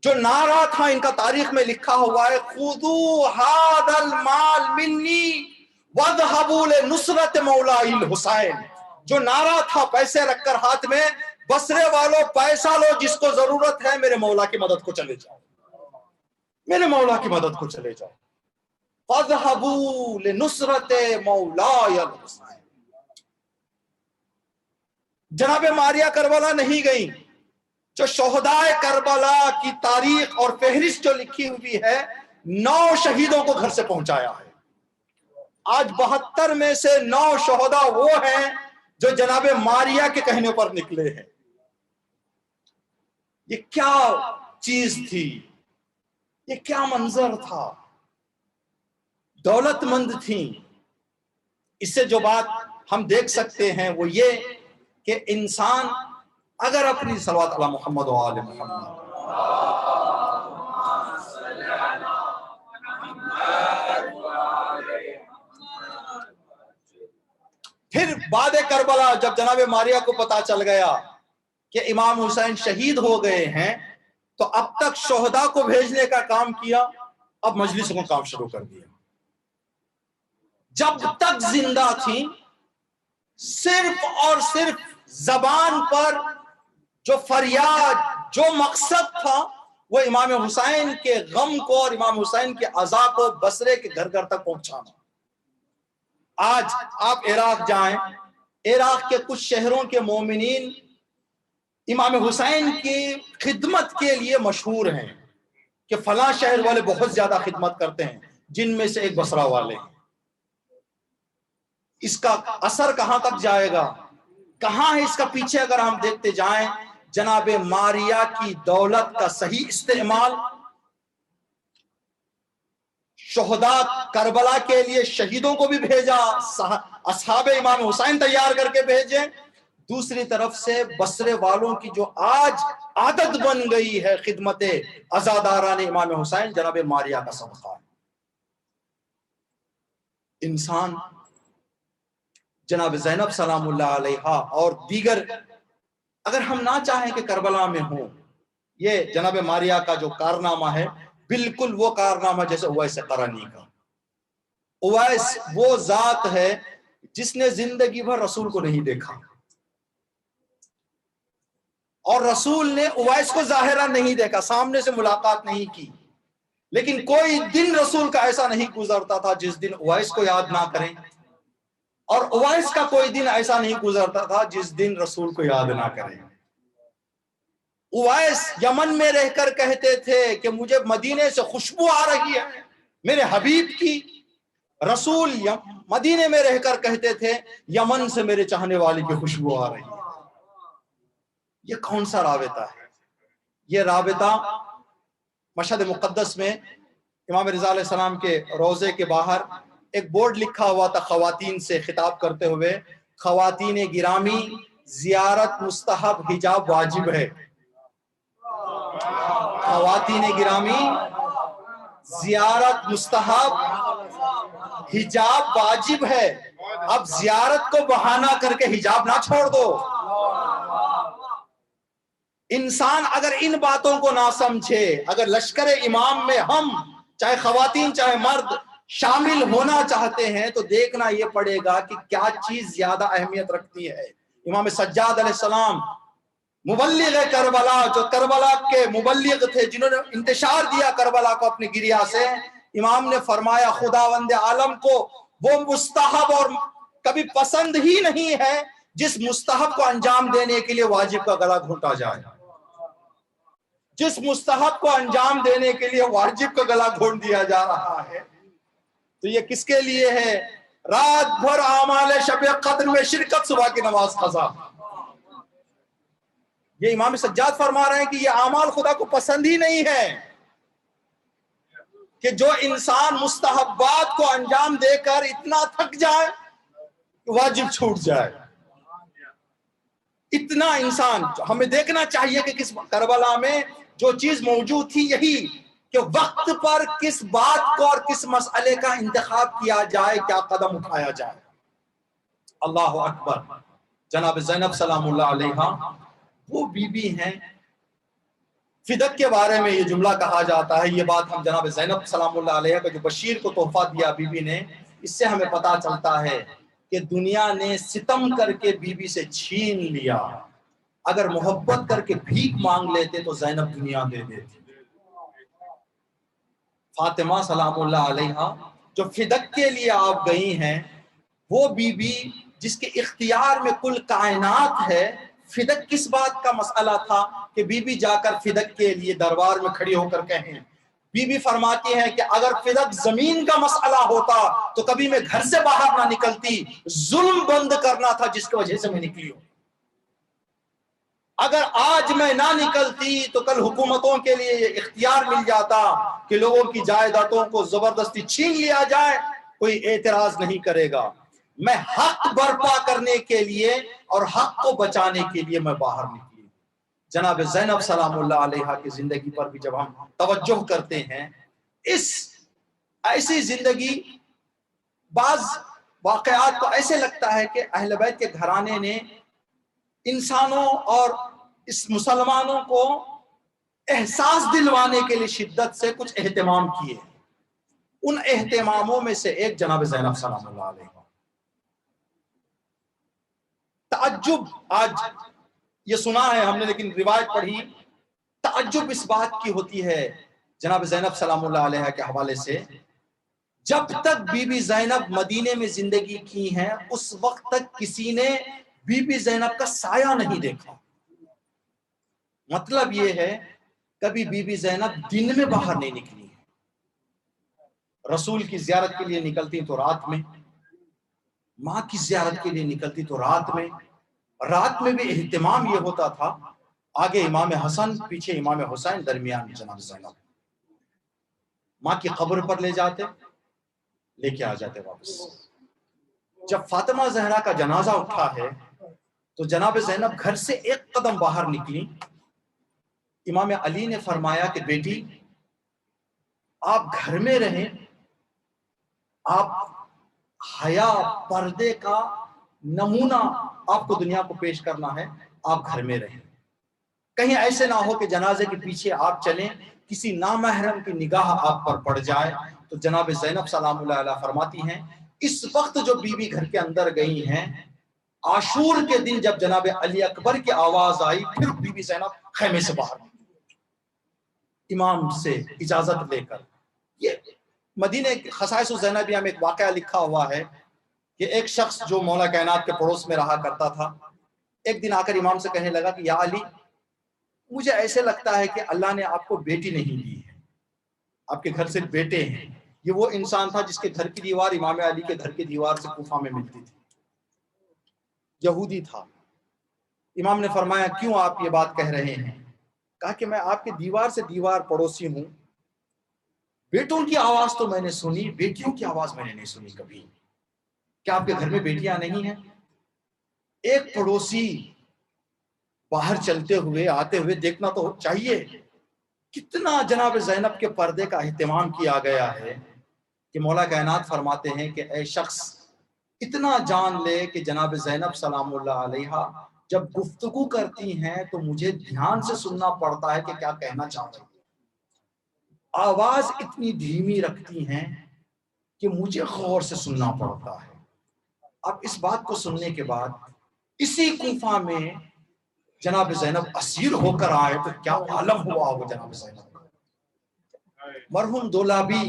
جو نعرہ تھا ان کا تاریخ میں لکھا ہوا ہے، خذوا ھذا المال منی واذهبوا لنصرت مولائی الحسین، جو نعرہ تھا پیسے رکھ کر ہاتھ میں، بصرے والوں پیسہ لو، جس کو ضرورت ہے میرے مولا کی مدد کو چلے جاؤ، میرے مولا کی مدد کو چلے جاؤ، فاذهبوا لنصرت مولائی الحسین۔ جناب ماریا کربلا نہیں گئی، جو شہدائے کربلا کی تاریخ اور فہرست جو لکھی ہوئی ہے، 9 شہیدوں کو گھر سے پہنچایا ہے۔ آج 72 میں سے 9 شہداء وہ ہیں جو جناب ماریا کے کہنے پر نکلے ہیں۔ یہ کیا چیز تھی، یہ کیا منظر تھا، دولت مند تھیں۔ اس سے جو بات ہم دیکھ سکتے ہیں وہ یہ کہ انسان اگر اپنی صلوات علی محمد و آل محمد، پھر بعد کربلا جب جناب ماریا کو پتا چل گیا کہ امام حسین شہید ہو گئے ہیں، تو اب تک شہداء کو بھیجنے کا کام کیا، اب مجلسوں کا کام شروع کر دیا۔ جب تک زندہ تھی صرف اور صرف زبان پر جو فریاد، جو مقصد تھا، وہ امام حسین کے غم کو اور امام حسین کے عزا کو بصرے کے گھر گھر تک پہنچانا۔ آج آپ عراق جائیں، عراق کے کچھ شہروں کے مومنین امام حسین کی خدمت کے لیے مشہور ہیں کہ فلاں شہر والے بہت زیادہ خدمت کرتے ہیں، جن میں سے ایک بصرہ والے ہیں۔ اس کا اثر کہاں تک جائے گا، کہاں ہے اس کا پیچھے اگر ہم دیکھتے جائیں؟ جناب ماریا کی دولت کا صحیح استعمال، شہداء کربلا کے لیے شہیدوں کو بھی بھیجا، اصحاب امام حسین تیار کر کے بھیجے، دوسری طرف سے بصرے والوں کی جو آج عادت بن گئی ہے خدمت عزاداران امام حسین، جناب ماریہ کا صدقہ ہے۔ انسان جناب زینب سلام اللہ علیہا اور دیگر اگر ہم نہ چاہیں کہ کربلا میں ہوں، یہ جناب ماریہ کا جو کارنامہ ہے بالکل وہ کارنامہ جیسے اویس قرنی کا۔ اویس وہ ذات ہے جس نے زندگی بھر رسول کو نہیں دیکھا، اور رسول نے اویس کو ظاہرہ نہیں دیکھا، سامنے سے ملاقات نہیں کی، لیکن کوئی دن رسول کا ایسا نہیں گزرتا تھا جس دن اویس کو یاد نہ کریں، اور اویس کا کوئی دن ایسا نہیں گزرتا تھا جس دن رسول کو یاد نہ کریں۔ اویس یمن میں رہ کر کہتے تھے کہ مجھے مدینے سے خوشبو آ رہی ہے میرے حبیب کی، رسول مدینے میں رہ کر کہتے تھے یمن سے میرے چاہنے والے کی خوشبو آ رہی ہے۔ یہ کون سا رابطہ ہے؟ یہ رابطہ مشہد مقدس میں امام رضا علیہ السلام کے روضے کے باہر ایک بورڈ لکھا ہوا تھا خواتین سے خطاب کرتے ہوئے، خواتین گرامی زیارت مستحب، حجاب واجب ہے۔ خواتین گرامی زیارت مستحب، حجاب واجب ہے۔ اب زیارت کو بہانہ کر کے حجاب نہ چھوڑ دو۔ انسان اگر ان باتوں کو نہ سمجھے، اگر لشکر امام میں ہم چاہے خواتین چاہے مرد شامل ہونا چاہتے ہیں تو دیکھنا یہ پڑے گا کہ کیا چیز زیادہ اہمیت رکھتی ہے۔ امام سجاد علیہ السلام مبلغ کربلا، جو کربلا کے مبلغ تھے، جنہوں نے انتشار دیا کربلا کو اپنی گریا سے، امام نے فرمایا خداوند عالم کو وہ مستحب اور کبھی پسند ہی نہیں ہے جس مستحب کو انجام دینے کے لیے واجب کا گلا گھونٹا جائے، جس مستحب کو انجام دینے کے لیے واجب کا گلا گھونٹ دیا جا رہا ہے۔ تو یہ کس کے لیے ہے؟ رات بھر اعمال شب قدر میں شرکت، صبح کی نماز قضا۔ یہ امام سجاد فرما رہے ہیں کہ یہ اعمال خدا کو پسند ہی نہیں ہے کہ جو انسان مستحبات کو انجام دے کر اتنا تھک جائے کہ واجب چھوٹ جائے۔ اتنا انسان ہمیں دیکھنا چاہیے کہ کس کربلا میں جو چیز موجود تھی یہی کہ وقت پر کس بات کو اور کس مسئلے کا انتخاب کیا جائے، کیا قدم اٹھایا جائے۔ اللہ اکبر۔ جناب زینب سلام اللہ علیہا وہ بی بی ہیں، فدق کے بارے میں یہ جملہ کہا جاتا ہے، یہ بات ہم جناب زینب سلام اللہ علیہ کا جو بشیر کو تحفہ دیا بی بی نے، اس سے ہمیں پتا چلتا ہے کہ دنیا نے ستم کر کے بی بی سے چھین لیا، اگر محبت کر کے بھیک مانگ لیتے تو زینب دنیا دے دیتی۔ فاطمہ سلام اللہ علیہا جو فدق کے لیے آپ گئی ہیں، وہ بی بی جس کے اختیار میں کل کائنات ہے، فدق کس بات کا مسئلہ تھا کہ بی بی جا کر فدق کے لیے دربار میں کھڑی ہو کر کہیں؟ بی بی فرماتی ہے کہ اگر فدق زمین کا مسئلہ ہوتا تو کبھی میں گھر سے باہر نہ نکلتی، ظلم بند کرنا تھا جس کی وجہ سے میں نکلی ہوں۔ اگر آج میں نہ نکلتی تو کل حکومتوں کے لیے یہ اختیار مل جاتا کہ لوگوں کی جائیدادوں کو زبردستی چھین لیا جائے، کوئی اعتراض نہیں کرے گا۔ میں حق برپا کرنے کے لیے اور حق کو بچانے کے لیے میں باہر نکلی۔ جناب زینب سلام اللہ علیہا کی زندگی پر بھی جب ہم توجہ کرتے ہیں، اس ایسی زندگی، بعض واقعات تو ایسے لگتا ہے کہ اہل بیت کے گھرانے نے انسانوں اور اس مسلمانوں کو احساس دلوانے کے لیے شدت سے کچھ اہتمام کیے۔ ان اہتماموں میں سے ایک جناب زینب سلام اللہ علیہ۔ تعجب، آج یہ سنا ہے ہم نے لیکن روایت پڑھی، تعجب اس بات کی ہوتی ہے جناب زینب سلام اللہ علیہ کے حوالے سے، جب تک بی بی زینب مدینے میں زندگی کی ہیں اس وقت تک کسی نے بی بی زینب کا سایہ نہیں دیکھا۔ مطلب یہ ہے کبھی بی بی زینب دن میں باہر نہیں نکلی ہے، رسول کی زیارت کے لیے نکلتی تو رات میں، ماں کی زیارت کے لیے نکلتی تو رات میں بھی اہتمام یہ ہوتا تھا، آگے امام حسن پیچھے امام حسین، درمیان جناب زینب، ماں کی قبر پر لے جاتے، لے کے آ جاتے واپس۔ جب فاطمہ زہرا کا جنازہ اٹھا ہے تو جناب زینب گھر سے ایک قدم باہر نکلی. امام علی نے فرمایا کہ بیٹی آپ گھر میں رہیں, آپ حیا پردے کا نمونہ آپ کو دنیا کو پیش کرنا ہے, آپ گھر میں رہیں. کہیں ایسے نہ ہو کہ جنازے کے پیچھے آپ چلیں, کسی نامحرم کی نگاہ آپ پر پڑ جائے. تو جناب زینب سلام اللہ علیہ فرماتی ہیں اس وقت جو بی بی گھر کے اندر گئی ہیں, عاشور کے دن جب جناب علی اکبر کی آواز آئی, پھر بی بی زینب خیمے سے باہر امام سے اجازت لے کر. یہ مدینہ خصائص الزینبیہ میں ایک واقعہ لکھا ہوا ہے کہ ایک شخص جو مولا کائنات کے پڑوس میں رہا کرتا تھا, ایک دن آ کر امام سے کہنے لگا کہ یا علی, مجھے ایسے لگتا ہے کہ اللہ نے آپ کو بیٹی نہیں دی ہے, آپ کے گھر صرف بیٹے ہیں. یہ وہ انسان تھا جس کے گھر کی دیوار امام علی کے گھر کی دیوار سے کوفہ میں ملتی تھی, یہودی تھا. امام نے فرمایا کیوں آپ یہ بات کہہ رہے ہیں؟ کہا کہ میں آپ کے دیوار سے دیوار پڑوسی ہوں, بیٹوں کی آواز تو میں نے سنی, بیٹیوں کی آواز میں نے نہیں سنی کبھی. کیا آپ کے گھر میں بیٹیاں نہیں ہیں؟ ایک پڑوسی باہر چلتے ہوئے آتے ہوئے دیکھنا تو چاہیے. کتنا جناب زینب کے پردے کا اہتمام کیا گیا ہے کہ مولا کائنات فرماتے ہیں کہ اے شخص اتنا جان لے کہ جناب زینب سلام اللہ علیہا جب گفتگو کرتی ہیں تو مجھے دھیان سے سننا پڑتا ہے کہ کیا کہنا چاہتے ہیں. آواز اتنی دھیمی رکھتی ہیں کہ مجھے غور سے سننا پڑتا ہے. اب اس بات کو سننے کے بعد اسی کوفہ میں جناب زینب اسیر ہو کر آئے تو کیا عالم ہوا وہ جناب زینب کا. مرحوم دولابی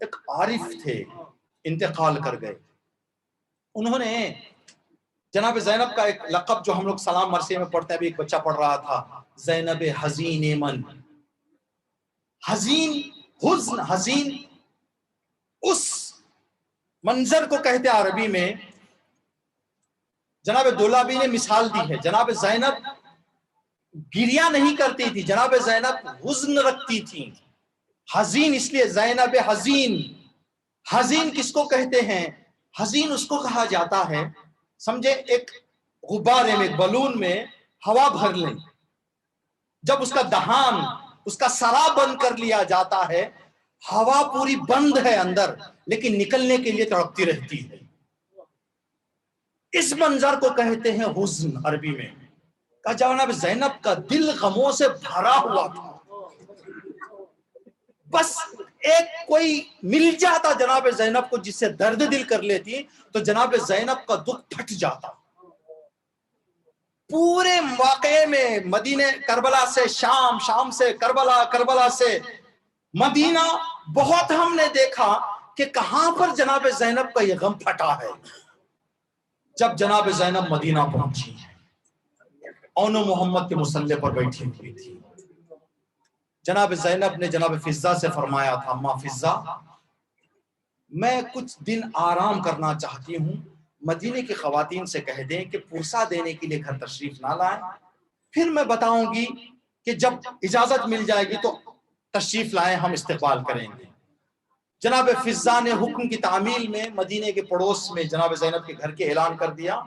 ایک عارف تھے, انتقال کر گئے. انہوں نے جناب زینب کا ایک لقب جو ہم لوگ سلام مرثیہ میں پڑھتے ہیں, ابھی ایک بچہ پڑھ رہا تھا, زینب حزین من. حزین, حزن, حزین اس منظر کو کہتے ہیں عربی میں. جناب دولابی نے مثال دی ہے, جناب زینب گریہ نہیں کرتی تھی, جناب زینب حزن رکھتی تھی. حزین اس لیے زینب حزین. حزین کس کو کہتے ہیں؟ حزین اس کو کہا جاتا ہے, سمجھے ایک غبارے میں, بلون میں ہوا بھر لیں, جب اس کا دہان, اس کا سرا بند کر لیا جاتا ہے, ہوا پوری بند ہے اندر لیکن نکلنے کے لیے تڑپتی رہتی ہے. اس منظر کو کہتے ہیں حزن عربی میں. کہا جناب زینب کا دل غموں سے بھرا ہوا تھا, بس ایک کوئی مل جاتا جناب زینب کو جس سے درد دل کر لیتی تو جناب زینب کا دکھ پھٹ جاتا. پورے واقعے میں مدینہ کربلا سے شام, شام سے کربلا, کربلا سے مدینہ, بہت ہم نے دیکھا کہ کہاں پر جناب زینب کا یہ غم پھٹا ہے. جب جناب زینب مدینہ پہنچی, اون محمد کے مصلی پر بیٹھی ہوئی تھی, جناب زینب نے جناب فضہ سے فرمایا تھا, اما فضہ میں کچھ دن آرام کرنا چاہتی ہوں, مدینے کی خواتین سے کہہ دیں کہ پرسہ دینے کے لیے گھر تشریف نہ لائیں, پھر میں بتاؤں گی کہ جب اجازت مل جائے گی تو تشریف لائیں, ہم استقبال کریں گے. جناب فضہ نے حکم کی تعمیل میں مدینے کے پڑوس میں جناب زینب کے گھر کے اعلان کر دیا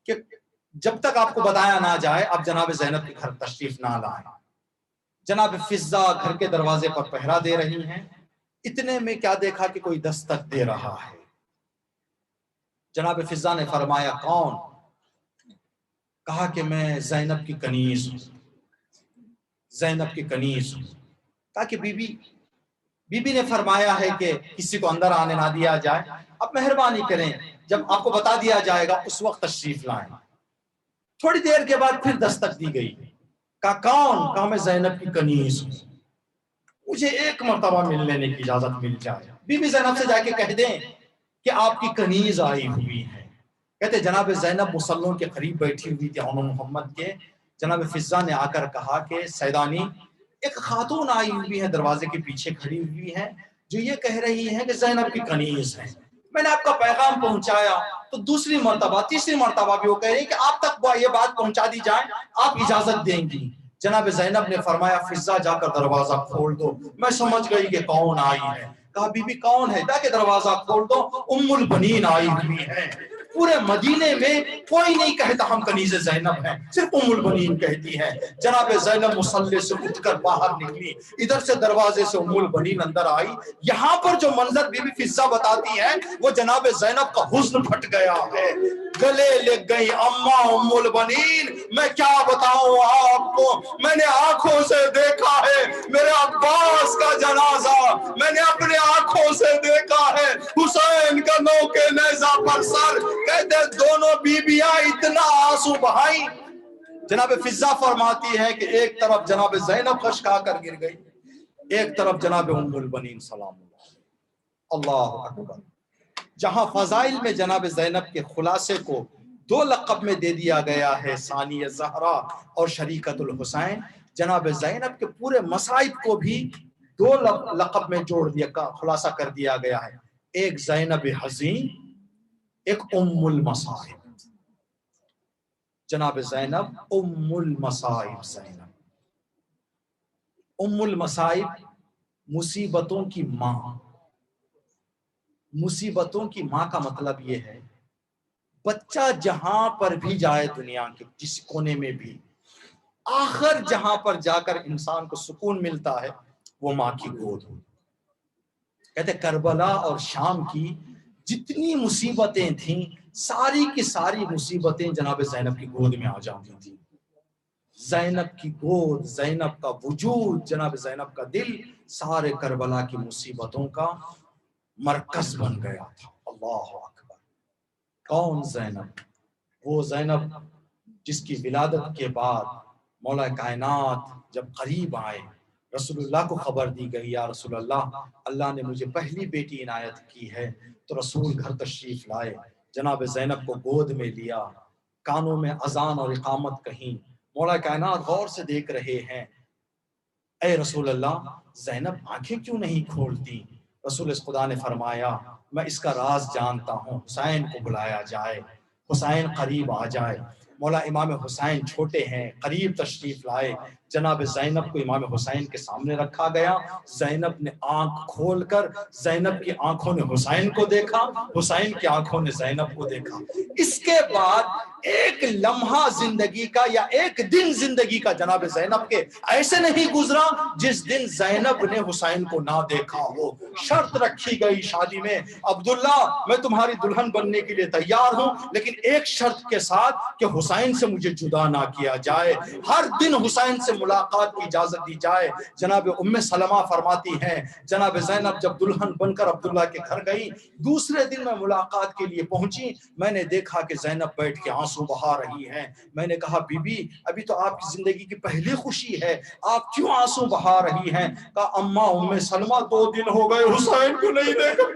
کہ جب تک آپ کو بتایا نہ جائے آپ جناب زینب کے گھر تشریف نہ لائیں. جناب فضہ گھر کے دروازے پر پہرا دے رہی ہیں, اتنے میں کیا دیکھا کہ کوئی دستک دے رہا ہے. جناب فضہ نے فرمایا کون؟ کہا کہ میں زینب کی کنیز ہوں, زینب کی کنیز ہوں. کہا کہ بی بی نے فرمایا ہے کہ کسی کو اندر آنے نہ دیا جائے, اب مہربانی کریں جب آپ کو بتا دیا جائے گا اس وقت تشریف لائیں. تھوڑی دیر کے بعد پھر دستک دی گئی. کہا کون؟ کہا میں زینب کی کنیز ہوں, مجھے ایک مرتبہ مل لینے کی اجازت مل جائے. بی بی زینب سے جا کے کہہ دیں کہ آپ کی کنیز آئی ہوئی ہے. کہتے جناب زینب مصلوں کے قریب بیٹھی ہوئی تھی اون محمد کے. جناب فضہ نے آ کر کہا کہ سیدانی ایک خاتون آئی ہوئی ہے, دروازے کے پیچھے کھڑی ہوئی ہے, جو یہ کہہ رہی ہے کہ زینب کی کنیز ہے. میں نے آپ کا پیغام پہنچایا تو دوسری مرتبہ, تیسری مرتبہ بھی وہ کہہ رہی کہ آپ تک یہ بات پہنچا دی جائے, آپ اجازت دیں گی. جناب زینب نے فرمایا فضہ جا کر دروازہ کھول دو. میں سمجھ گئی کہ کون آئی ہے. کہا بی بی کون ہے؟ جا کے دروازہ کھول دو, ام البنین آئی ہوئی ہے. پورے مدینے میں کوئی نہیں کہتا ہم کنیز زینب ہیں، صرف ام البنین کہتی ہے۔ جناب زینب مصلی سے اٹھ کر باہر نکلی، ادھر سے دروازے سے ام البنین اندر آئی۔ یہاں پر جو منظر بی بی فضہ بتاتی ہے وہ جناب زینب کا حزن پھٹ گیا ہے، گلے لگ گئی اماں ام البنین۔ میں کیا بتاؤں آپ کو، میں نے آنکھوں سے دیکھا ہے میرے عباس کا جنازہ، میں نے اپنے آنکھوں سے دیکھا ہے حسین کا نوکے نیزہ پر سر۔ کہتے دونوں بیویاں اتنا آنسو بہائی۔ جناب فضہ فرماتی ہے کہ ایک طرف جناب زینب خشکا کر گر گئی، ایک طرف جناب ام البنین سلام اللہ اکبر۔ جہاں فضائل میں جناب زینب کے خلاصے کو دو لقب میں دے دیا گیا ہے، ثانی زہرا اور شریکت الحسین، جناب زینب کے پورے مصائب کو بھی دو لقب میں جوڑ دیا، خلاصہ کر دیا گیا ہے، ایک زینب حزین، ایک ام المصائب۔ جناب زینب ام المصائب، زینب ام المصائب، مصیبتوں کی ماں۔ مصیبتوں کی ماں کا مطلب یہ ہے بچہ جہاں پر بھی جائے دنیا کے جس کونے میں بھی، آخر جہاں پر جا کر انسان کو سکون ملتا ہے وہ ماں کی گود ہو۔ کہتے کربلا اور شام کی جتنی مصیبتیں تھیں ساری کی ساری مصیبتیں جناب زینب کی گود میں آ جاتی تھیں۔ زینب کی گود، زینب کا وجود، جناب زینب کا دل سارے کربلا کی مصیبتوں کا مرکز بن گیا تھا۔ اللہ اکبر۔ کون زینب؟ وہ زینب جس کی ولادت کے بعد مولا کائنات جب قریب آئے، رسول اللہ کو خبر دی گئی، یا رسول اللہ، اللہ نے مجھے پہلی بیٹی عنایت کی ہے، تو رسول گھر تشریف لائے، جناب زینب کو گود میں لیا، کانوں میں اذان اور اقامت کہیں، مولا کائنات غور سے دیکھ رہے ہیں، اے رسول اللہ زینب آنکھیں کیوں نہیں کھولتی؟ رسول خدا نے فرمایا میں اس کا راز جانتا ہوں، حسین کو بلایا جائے، حسین قریب آ جائے۔ مولا امام حسین چھوٹے ہیں، قریب تشریف لائے، جناب زینب کو امام حسین کے سامنے رکھا گیا، زینب نے آنکھ کھول کر، زینب کی آنکھوں نے حسین کو دیکھا، حسین کی آنکھوں نے زینب کو دیکھا۔ اس کے بعد ایک لمحہ زندگی کا یا ایک دن زندگی کا جناب زینب کے ایسے نہیں گزرا جس دن زینب نے حسین کو نہ دیکھا ہو۔ شرط رکھی گئی شادی میں، عبداللہ میں تمہاری دلہن بننے کے لیے تیار ہوں، لیکن ایک شرط کے ساتھ کہ حسین سے مجھے جدا نہ کیا جائے، ہر دن حسین سے ملاقات کی اجازت دی جائے۔ جناب ام سلمہ فرماتی ہیں جناب زینب جب دلہن بن کر عبداللہ کے گھر گئی، دوسرے دن میں ملاقات کے لیے پہنچی، میں نے دیکھا کہ زینب بیٹھ کے آنسو بہا رہی ہیں۔ میں نے کہا بی بی ابھی تو آپ کی زندگی کی پہلی خوشی ہے، آپ کیوں آنسو بہا رہی ہیں؟ کہا اماں ام سلمہ 2 دن ہو گئے حسین کو نہیں دیکھا،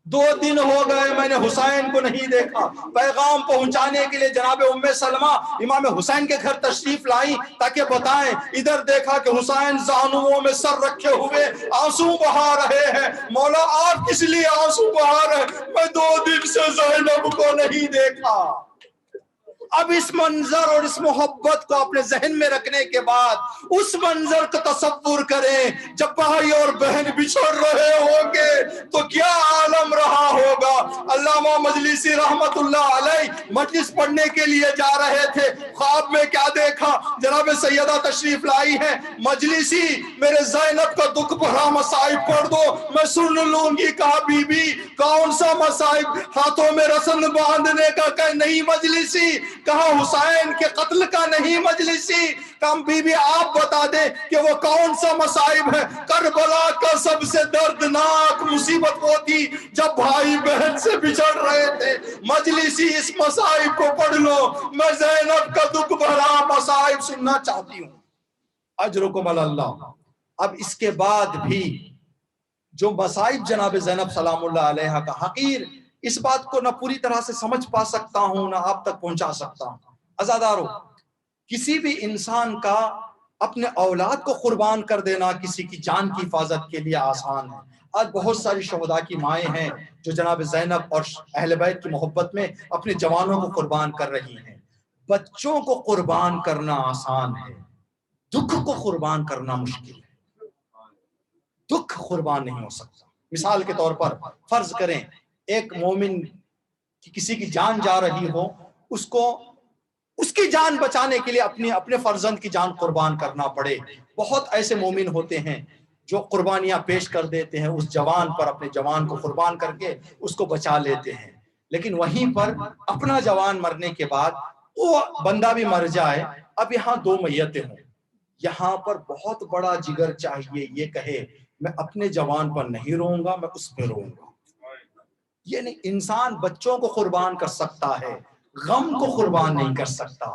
2 دن ہو گئے میں نے حسین کو نہیں دیکھا۔ پیغام پہنچانے کے لیے جناب ام سلمہ امام حسین کے گھر تشریف لائی تاکہ بتائیں، ادھر دیکھا کہ حسین زانوؤں میں سر رکھے ہوئے آنسو بہا رہے ہیں۔ مولا آپ کس لیے آنسو بہا رہے؟ میں 2 دن سے زینب کو نہیں دیکھا۔ اب اس منظر اور اس محبت کو اپنے ذہن میں رکھنے کے بعد اس منظر کو تصور کریں جب بھائی اور بہن بچھڑ رہے ہوں گے تو کیا عالم رہا ہوگا۔ علامہ مجلسی رحمت اللہ علیہ مجلس پڑھنے کے لیے جا رہے تھے، خواب میں کیا دیکھا؟ جناب سیدہ تشریف لائی ہیں، مجلسی میرے زینب کا دکھ بھرا مصائب پڑھ دو میں سن لوں گی۔ کہا بی بی کون سا مصائب؟ ہاتھوں میں رسن باندھنے کا کہ نہیں مجلسی، کہا حسین کے قتل کا نہیں مجلسی، کہا بی بی آپ بتا دیں کہ وہ کون سا مصائب ہے؟ کربلا کا سب سے دردناک مصیبت وہ تھی جب بھائی بہن سے بچھڑ رہے تھے۔ مجلسی اس مصائب کو پڑھ لو، میں زینب کا دکھ بھرا مصائب سننا چاہتی ہوں۔ اجرکم اللہ۔ اب اس کے بعد بھی جو مصائب جناب زینب سلام اللہ علیہ کا حقیر، اس بات کو نہ پوری طرح سے سمجھ پا سکتا ہوں نہ آپ تک پہنچا سکتا ہوں۔ عزادارو، کسی بھی انسان کا اپنے اولاد کو قربان کر دینا کسی کی جان کی حفاظت کے لیے آسان ہے۔ آج بہت ساری شہداء کی مائیں ہیں جو جناب زینب اور اہل بیت کی محبت میں اپنے جوانوں کو قربان کر رہی ہیں۔ بچوں کو قربان کرنا آسان ہے، دکھ کو قربان کرنا مشکل ہے۔ دکھ قربان نہیں ہو سکتا۔ مثال کے طور پر فرض کریں ایک مومن کی کسی کی جان جا رہی ہو، اس کو اس کی جان بچانے کے لیے اپنے فرزند کی جان قربان کرنا پڑے. بہت ایسے مومن ہوتے ہیں جو قربانیاں پیش کر دیتے ہیں اس جوان پر، اپنے جوان کو قربان کر کے اس کو بچا لیتے ہیں، لیکن وہیں پر اپنا جوان مرنے کے بعد وہ بندہ بھی مر جائے. اب یہاں دو میتیں ہوں، یہاں پر بہت بڑا جگر چاہیے یہ کہے میں اپنے جوان پر نہیں روں گا، میں اس پہ روں گا. یہ نہیں، انسان بچوں کو قربان کر سکتا ہے، غم کو قربان نہیں کر سکتا.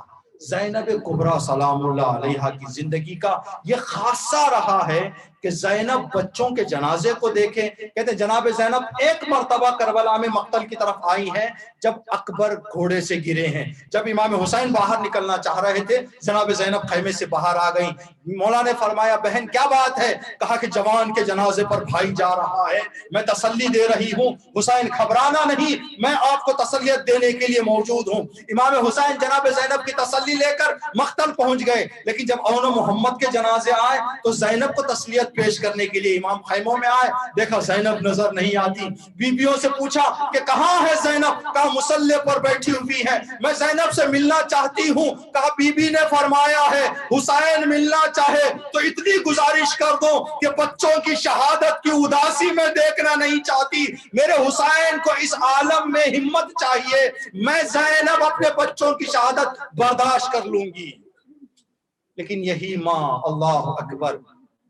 زینب کبریٰ سلام اللہ علیہا کی زندگی کا یہ خاصہ رہا ہے کہ زینب بچوں کے جنازے کو دیکھیں. کہتے ہیں جناب زینب ایک مرتبہ کربلا میں مقتل کی طرف آئی ہیں جب اکبر گھوڑے سے گرے ہیں. جب امام حسین باہر نکلنا چاہ رہے تھے جناب زینب خیمے سے باہر آ گئیں. مولا نے فرمایا بہن کیا بات ہے؟ کہا کہ جوان کے جنازے پر بھائی جا رہا ہے، میں تسلی دے رہی ہوں. حسین گھبرانا نہیں، میں آپ کو تسلیت دینے کے لیے موجود ہوں. امام حسین جناب زینب کی تسلی لے کر مقتل پہنچ گئے، لیکن جب اون محمد کے جنازے آئے تو زینب کو تسلیت پیش کرنے کے لیے امام خیموں میں آئے. دیکھا زینب نظر نہیں آتی. بیویوں سے پوچھا کہ کہاں ہے زینب؟ کہا مصلی پر بیٹھی ہوئی ہے، میں زینب سے ملنا چاہتی ہوں. کہا بی بی نے فرمایا ہے حسین ملنا چاہے تو اتنی گزارش کر دو کہ بچوں کی شہادت کی اداسی میں دیکھنا نہیں چاہتی. میرے حسین کو اس عالم میں ہمت چاہیے، میں زینب اپنے بچوں کی شہادت برداشت کر لوں گی. لیکن یہی ماں، اللہ اکبر،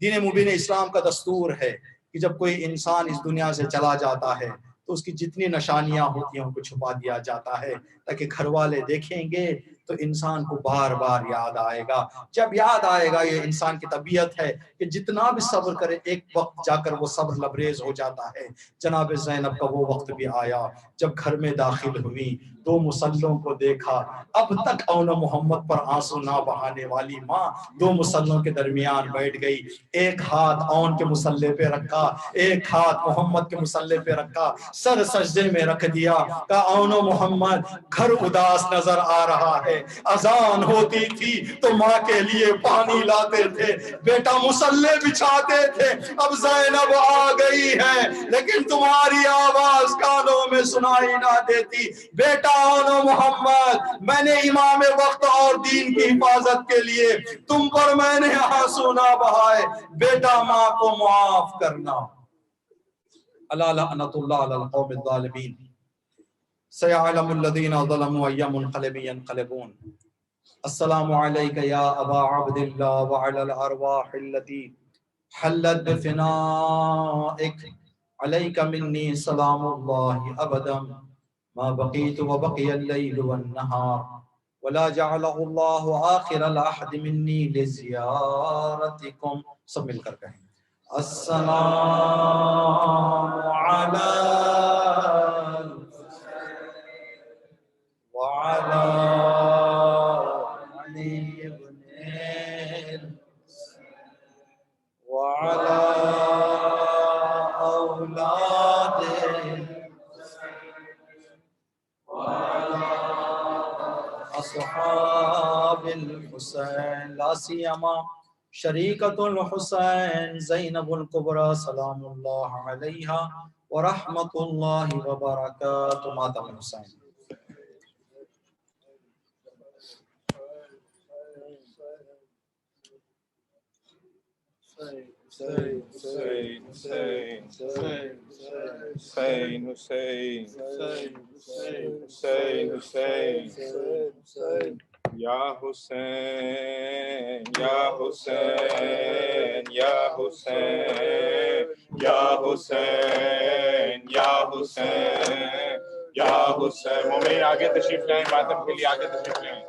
دین مبین اسلام کا دستور ہے کہ جب کوئی انسان اس دنیا سے چلا جاتا ہے تو اس کی جتنی نشانیاں ہوتی ہیں ان کو چھپا دیا جاتا ہے تاکہ گھر والے دیکھیں گے تو انسان کو بار بار یاد آئے گا. جب یاد آئے گا، یہ انسان کی طبیعت ہے کہ جتنا بھی صبر کرے ایک وقت جا کر وہ صبر لبریز ہو جاتا ہے. جناب زینب کا وہ وقت بھی آیا جب گھر میں داخل ہوئی، دو مصلوں کو دیکھا. اب تک اون محمد پر آنسو نہ بہانے والی ماں دو مصلوں کے درمیان بیٹھ گئی. ایک ہاتھ اون کے مصلے پہ رکھا، ایک ہاتھ محمد کے مصلے پہ رکھا، سر سجدے میں رکھ دیا. کہا اون محمد گھر اداس نظر آ رہا ہے. اذان ہوتی تھی تو ماں کے لیے پانی لاتے تھے، بیٹا مصلے بچھاتے تھے. اب زینب آ گئی ہے لیکن تمہاری آواز کانوں میں سنائی نہ دیتی. بیٹا اون محمد میں نے امام وقت اور دین کی حفاظت کے لیے تم پر میں نے آنسو نہ بہائے، بیٹا ماں کو معاف کرنا. الا لعنت اللہ علی القوم الظالمین. سيعلم الذين ظلموا أي منقلب ينقلبون. السلام عليك يا أبا عبد الله وعلى الأرواح التي حلت بفنائك. عليك مني سلام الله أبدا ما بقيت وبقي الليل والنهار، ولا جعله الله آخر العهد مني لزيارتكم. سب مل کر کہیں السلام على وعلى علي بن وعلى أولاد وعلى أصحاب الحسين لا سيما شريكة الحسين زينب الكبرى سلام الله عليها ورحمة الله وبركاته. ماتم الحسين. یا حسین یا حسین یا حسین یا حسین یا حسین یا حسین. مومن آگے تشریف لائیں، ماتم کے لیے آگے تشریف لائیں.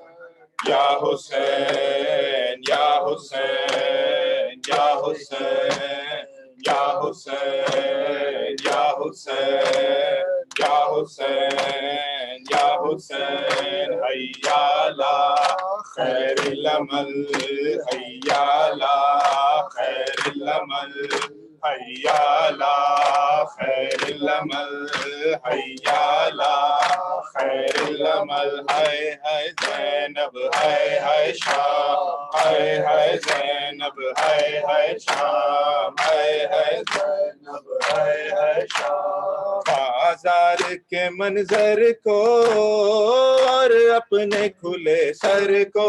یا حسین یا حسین یا حسین یا حسین یا حسین یا حسین یا حسین. حیا علی خیر العمل حیا علی خیر العمل حیا علی خیر العمل حیا علی خیر العمل. ہے زینب ہے شاہ ہائے ہائے زینب ہائے ہائے شام ہائے ہائے زینب ہائے ہائے شام بازار کے منظر کو اور اپنے کھلے سر کو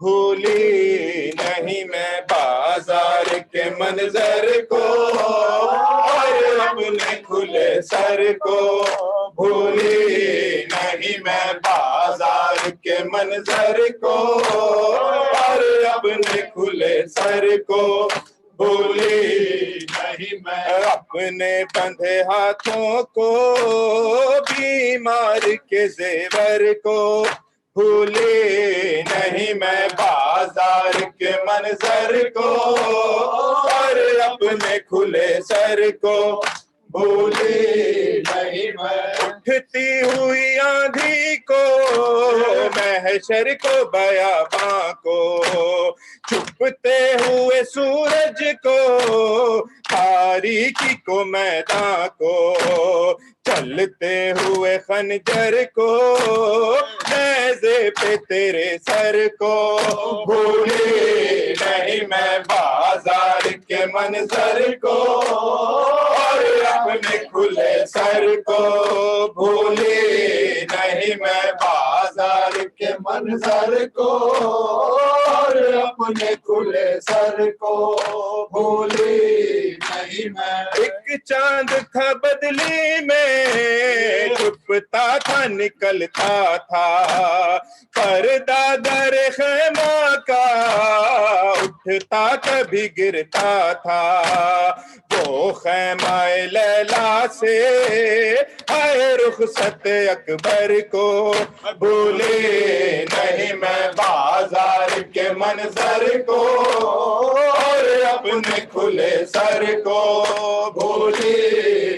بھولی نہیں میں بازار کے منظر کو اور اپنے کھلے سر کو بھولی نہیں میں بازار کے منظر کو اور اپنے کھلے سر کو بھولی نہیں میں اپنے بندھے ہاتھوں کو بیمار کے زیور کو بھولی نہیں میں بازار کے منظر کو اور اپنے کھلے سر کو بھولی نہیں میں اٹھتی ہوئی آندھی کو محشر کو بیاباں کو چھپتے ہوئے سورج کو تاریکی کو میدان کو چلتے ہوئے خنجر کو نیزے پہ تیرے سر کو بھولی نہیں میں بازار کے منظر کو اور اپنے کھلے سر کو بھولی نہیں میں بازار کے منظر کو اور اپنے کھلے سر کو بھولی نہیں میں ایک چاند تھا بدلی میں چھپتا تھا نکلتا تھا پردہ در خیمہ کا اٹھتا کبھی گرتا تھا وہ خیمہ لیلا سے آئے رخصت اکبر کو بھولے نہیں میں بازار کے منظر کو اور اپنے کھلے سر کو بھولی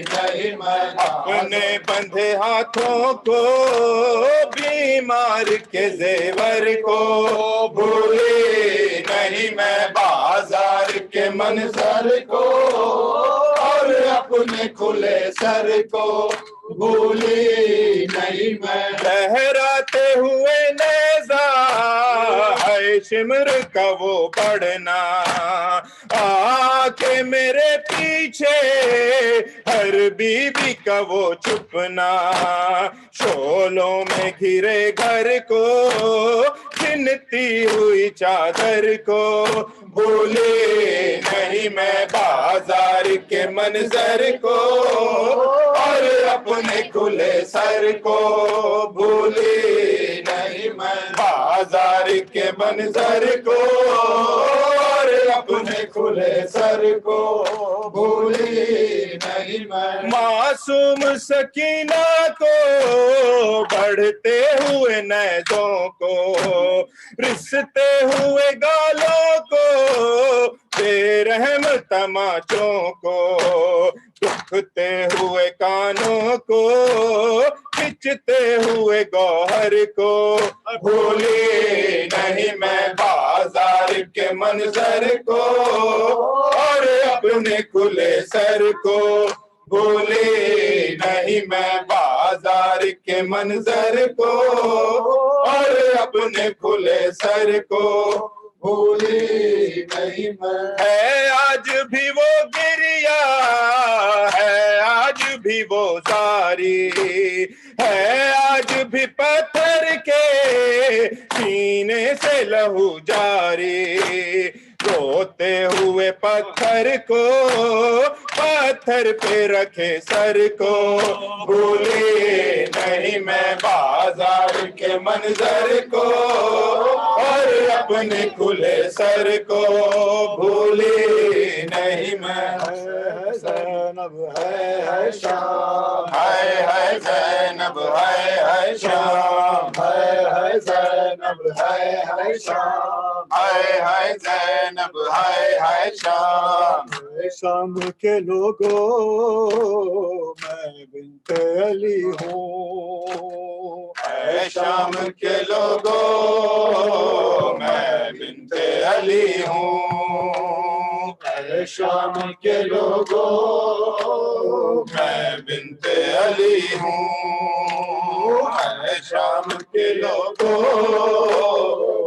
نہیں میں اپنے بندھے ہاتھوں کو بیمار کے زیور کو بھولی نہیں میں بازار کے منظر کو اور اپنے کھلے سر کو بھولی نہیں میں لہراتے ہوئے نیزہ ہے شمر کا وہ بڑھنا آ کے میرے پیچھے ہر بیوی کا وہ چھپنا شولوں میں گھرے گھر کو چھنتی ہوئی چادر کو بھولے نہیں میں بازار کے منظر کو اور اپنے کھلے سر کو بھولے نہیں میں بازار کے منظر کو اور اپنے کھلے سر کو بھولے نہیں میں معصوم سکینہ کو بڑھتے ہوئے نیزوں کو رستے ہوئے گالوں کو بے رحم تماچوں کو دکھتے ہوئے کانوں کو کھچتے ہوئے گوہر کو بھولی نہیں میں بازار کے منظر کو اور اپنے کھلے سر کو بھولی نہیں میں بازار کے منظر کو اور اپنے کھلے سر کو بھولی نہیں میں ہے آج بھی وہ گریا ہے آج بھی وہ زاری ہے آج بھی پتھر کے سینے سے لہو جاری روتے ہوئے پتھر کو پتھر پہ رکھے سر کو بھولے نہیں میں بازار کے منظر کو اور اپنے کھلے سر کو بھولے نہیں میں زینب ہے شام ہائے ہائے زینب ہے شام ہے زینب ہے شام ہے زینب ہے شام شام کے لوگوں میں بنت علی ہوں اے شام کے لوگوں میں بنت علی ہوں اے شام کے لوگوں میں بنت علی ہوں اے شام کے لوگوں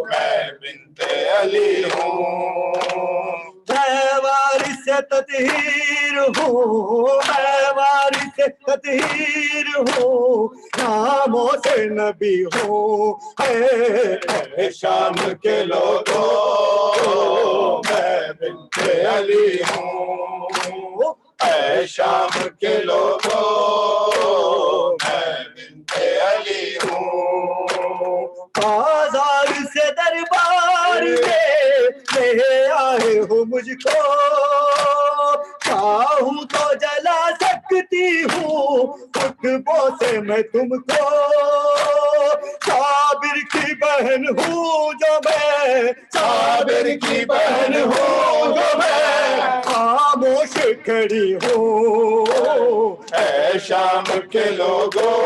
میں بنت بنت علی ہوں، میں وارث تطہیر ہوں، میں وارث تطہیر ہوں، ناموں سے نبی ہوں، اے شام کے لوگوں میں بنت علی ہوں، اے شام کے لوگوں میں بنت علی ہوں، بازار سے دربار میں لے آئے ہو مجھ کو، چاہوں تو جلا سکتی ہوں خطبوں سے میں تم کو، صابر کی بہن ہوں جو میں، صابر کی بہن ہوں جو میں، خاموش کھڑی ہوں، اے شام کے لوگوں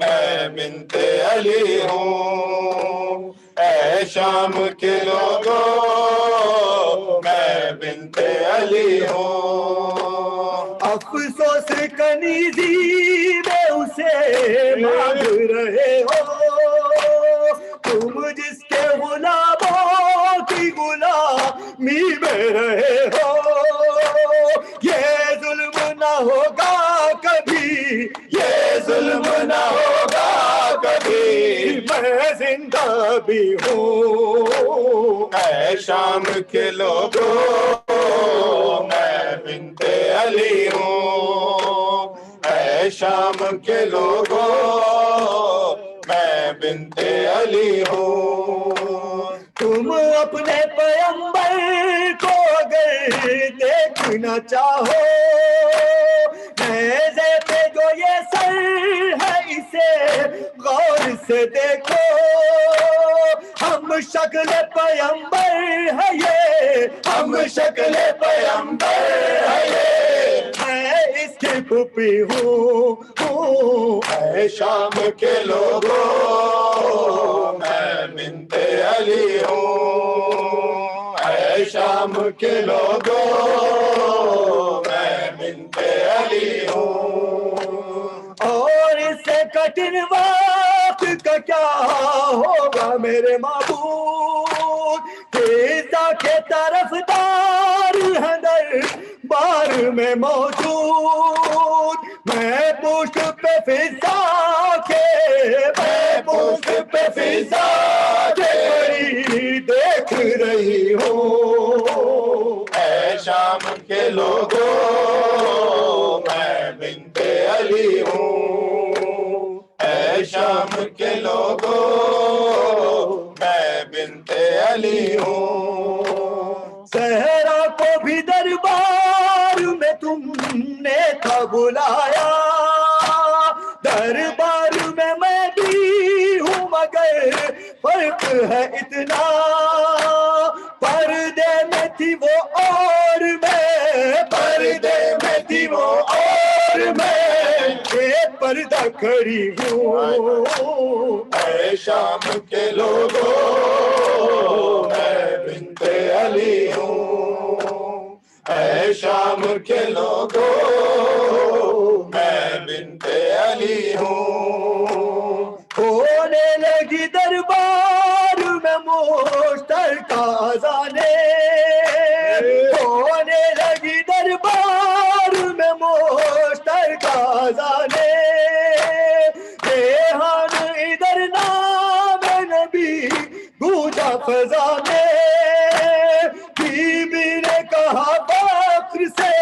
میں بنت علی ہوں، اے شام کے لوگوں میں بنت علی ہوں، افسوس کنیزی میں اسے مانگ رہے ہو، تم جس کے غلاموں کی غلامی میں رہے ہو، یہ ظلم نہ ہوگا کبھی، یہ ظلم نہ ہوگا کبھی، میں زندہ بھی ہوں، اے شام کے لوگوں میں بنت علی ہوں، اے شام کے لوگوں میں بنت علی ہوں، تم اپنے پیغمبر کو اگر دیکھنا چاہو، نیزے پہ جو یہ سر ہے اسے غور سے دیکھو، ہم شکل پیغمبر ہے یہ، ہم شکل پیغمبر ہے یہ، میں اس کی پھوپھی ہوں، اے شام کے لوگوں میں بنت علی ہوں، اے شام کے لوگوں میں بنت علی ہوں، اور اس سے کٹن وقت کا کیا ہوگا میرے معبود، فضا کے طرف دار ہے دربار میں موجود، میں پشت پہ فضا کے، میں پشت پہ فضا کے کھڑی دیکھ رہی ہوں، اے شام کے لوگوں میں بنت علی ہوں، اے شام کے لوگوں میں بنت علی ہوں، صحرا کو بھی دربار میں تم نے تھا بلایا، دربار میں بھی ہوں مگر فرق ہے اتنا، پردے میں تھی وہ اور میں، پردے میں تھی وہ اور میں، بے پردہ کھڑی ہوں، اے شام کے لوگوں میں بنت علی ہوں، اے شام کے لوگوں میں بنت علی ہوں، ہونے لگی دربار میں مشترکہ اذانیں، ہونے لگی دربار میں مشترکہ اذانیں، ریحان ادھر نام نبی گونجا فضا میں، بی بی نے کہا فخر سے،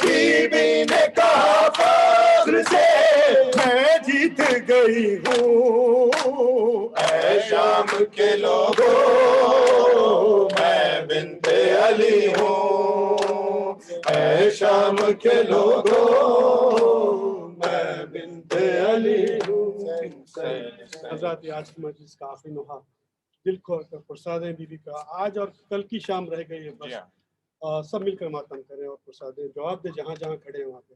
بی بی نے کہا فخر سے، میں جیت گئی ہوں، اے شام کے لوگوں میں بنت علی ہوں، اے شام کے لوگوں میں بنت علی ہوں۔ حضرات آج کی مجلس کا آخری نوحہ دل کھول کر پرسادیں بی بی کا آج اور کل کی شام رہ گئی ہے، بس سب مل کر ماتم کریں اور پرسادیں جواب دیں جہاں جہاں کھڑے ہیں وہاں پہ،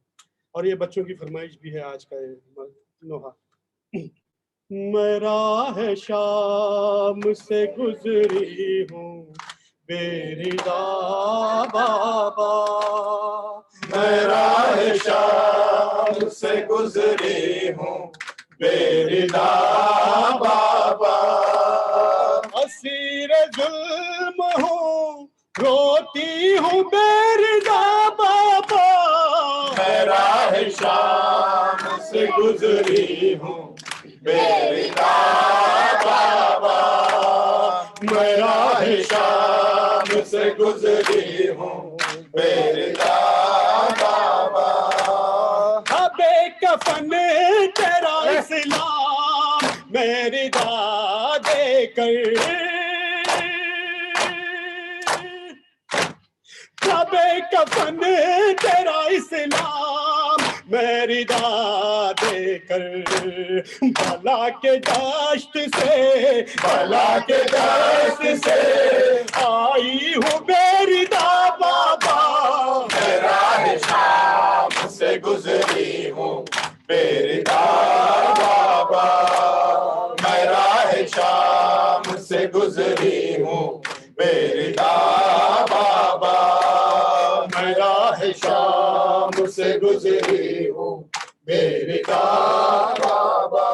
اور یہ بچوں کی فرمائش بھی ہے آج کا یہ نوحہ۔ میں راہ شام سے گزری ہوں بے رضا بابا، میں راہ شام سے گزری ہوں بے رضا بابا، اسیر ظلم ہوں روتی ہوں بے رضا بابا میں راہ شام سے گزری ہوں بے رضا بابا میں راہ شام سے گزری ہوں بے رضا بابا بے کفن تیرا اسلام میری داد دے کر بے کفن تیرا اسلام میری داد دے کر بلا کے دشت سے بلا کے دست سے آئی ہوں میری دا بابا میں راہ شام سے گزری ہوں بے رضا بابا میں راہ شام سے گزری ہوں بے رضا بابا میں راہ شام سے گزری ہوں بے رضا بابا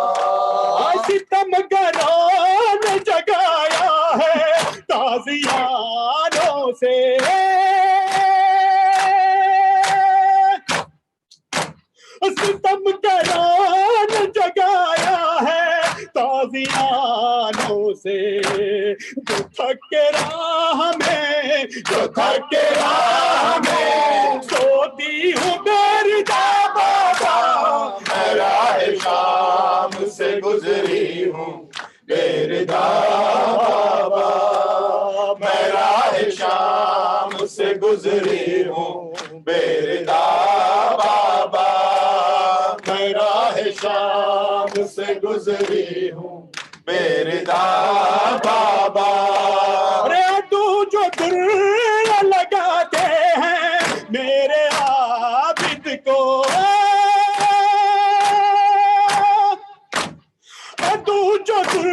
ستم گران جگایا ہے تازیانوں سے ستم گران جگایا ہے تازیانوں سے جو تھک کے راہ میں جو تھک کے راہ میں سوتی ہوں میری دا بابا میں راہ شام سے گزری ہوں بے رضا بابا میں راہ شام سے گزری ہوں بے رضا بابا میں راہ شام سے گزری ہوں بے رضا بابا ارے تو جو در لگاتے ہیں میرے عابد کو تو جو در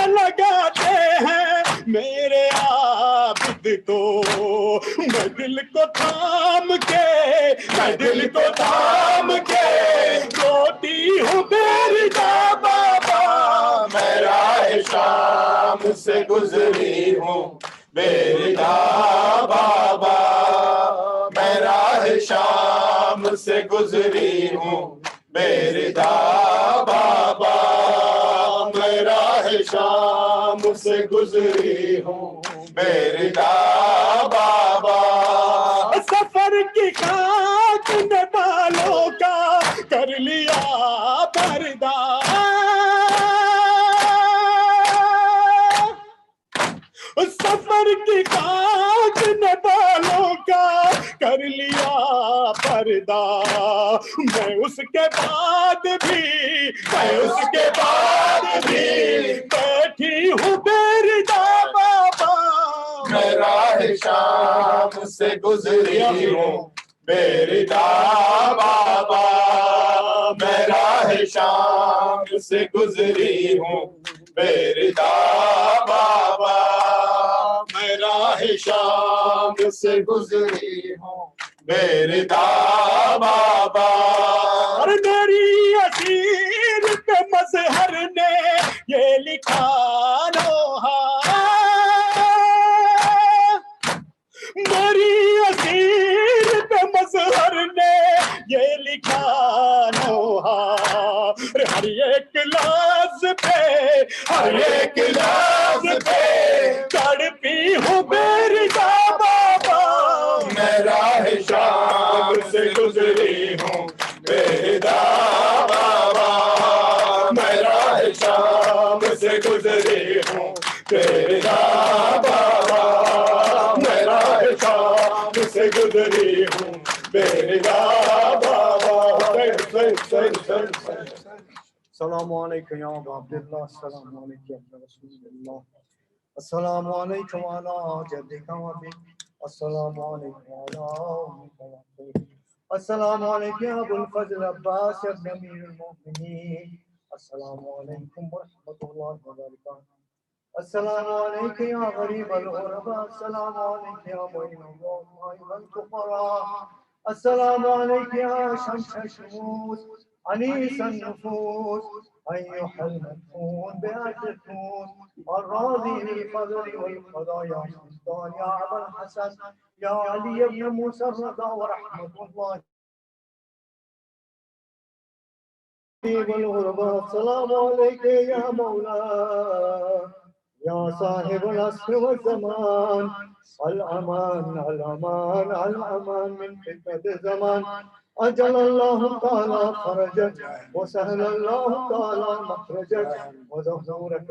لگاتے ہیں میرے عابد کو میں دل کو تھام کے میں دل کو تھام کے روتی ہوں میری دا بابا میں راہ شام سے گزری ہوں بے رضا بابا میں راہ شام سے گزری ہوں بے رضا بابا میں راہ شام سے گزری ہوں بے رضا بابا سفر کی خاک نے بالوں کا کر لیا پردہ سفر کی خاک نے بالوں کا کر لیا پردہ میں اس کے بعد بھی بیٹھی ہوں میری دا بابا میں راہ شام سے گزری ہوں بے رضا بابا میں راہ شام سے گزری ہوں بے رضا بابا میں راہ شام سے گزری ہوں بے رضا بابا اور میری اسیر پہ مظہر نے یہ لکھا نوحہ میری اسیر پہ مظہر نے یہ لکھا نوحہ ہر ایک لفظ پہ ہر ایک لفظ پہ تڑپی ہوں میری دا بابا میں راہ شام سے گزری ہوں بے رضا بابا میں راہ شام سے گزری ہوں بے رضا بابا میں راہ شام سے گزری ہوں بے رضا بابا السلام علیکم یا ابا عبداللہ السلام علیکم یا رسول اللہ السلام علیکم وعلا جدک و ابیک السلام علیکم وعلا السلام علیکم یا ابو الفضل عباس ابن امیر المؤمنین السلام علیکم ورحمۃ اللہ وبرکاتہ السلام علیکم یا غریب الغرباء السلام علیکم یا معین الضعفاء والفقراء السلام علیکم یا شمس الشموس أنيس النفوس أيها المدفون بأجل النفوس الراضي بالقدر والقضاء يا سلطان يا أبا الحسن يا علي بن موسى الرضا ورحمة الله والغرباء. السلام عليك يا مولاي يا صاحب العصر والزمان. الأمان الأمان الأمان من فتنة الزمان. أجل الله تعالى فرجك وسهل الله تعالى مخرجك وظهورك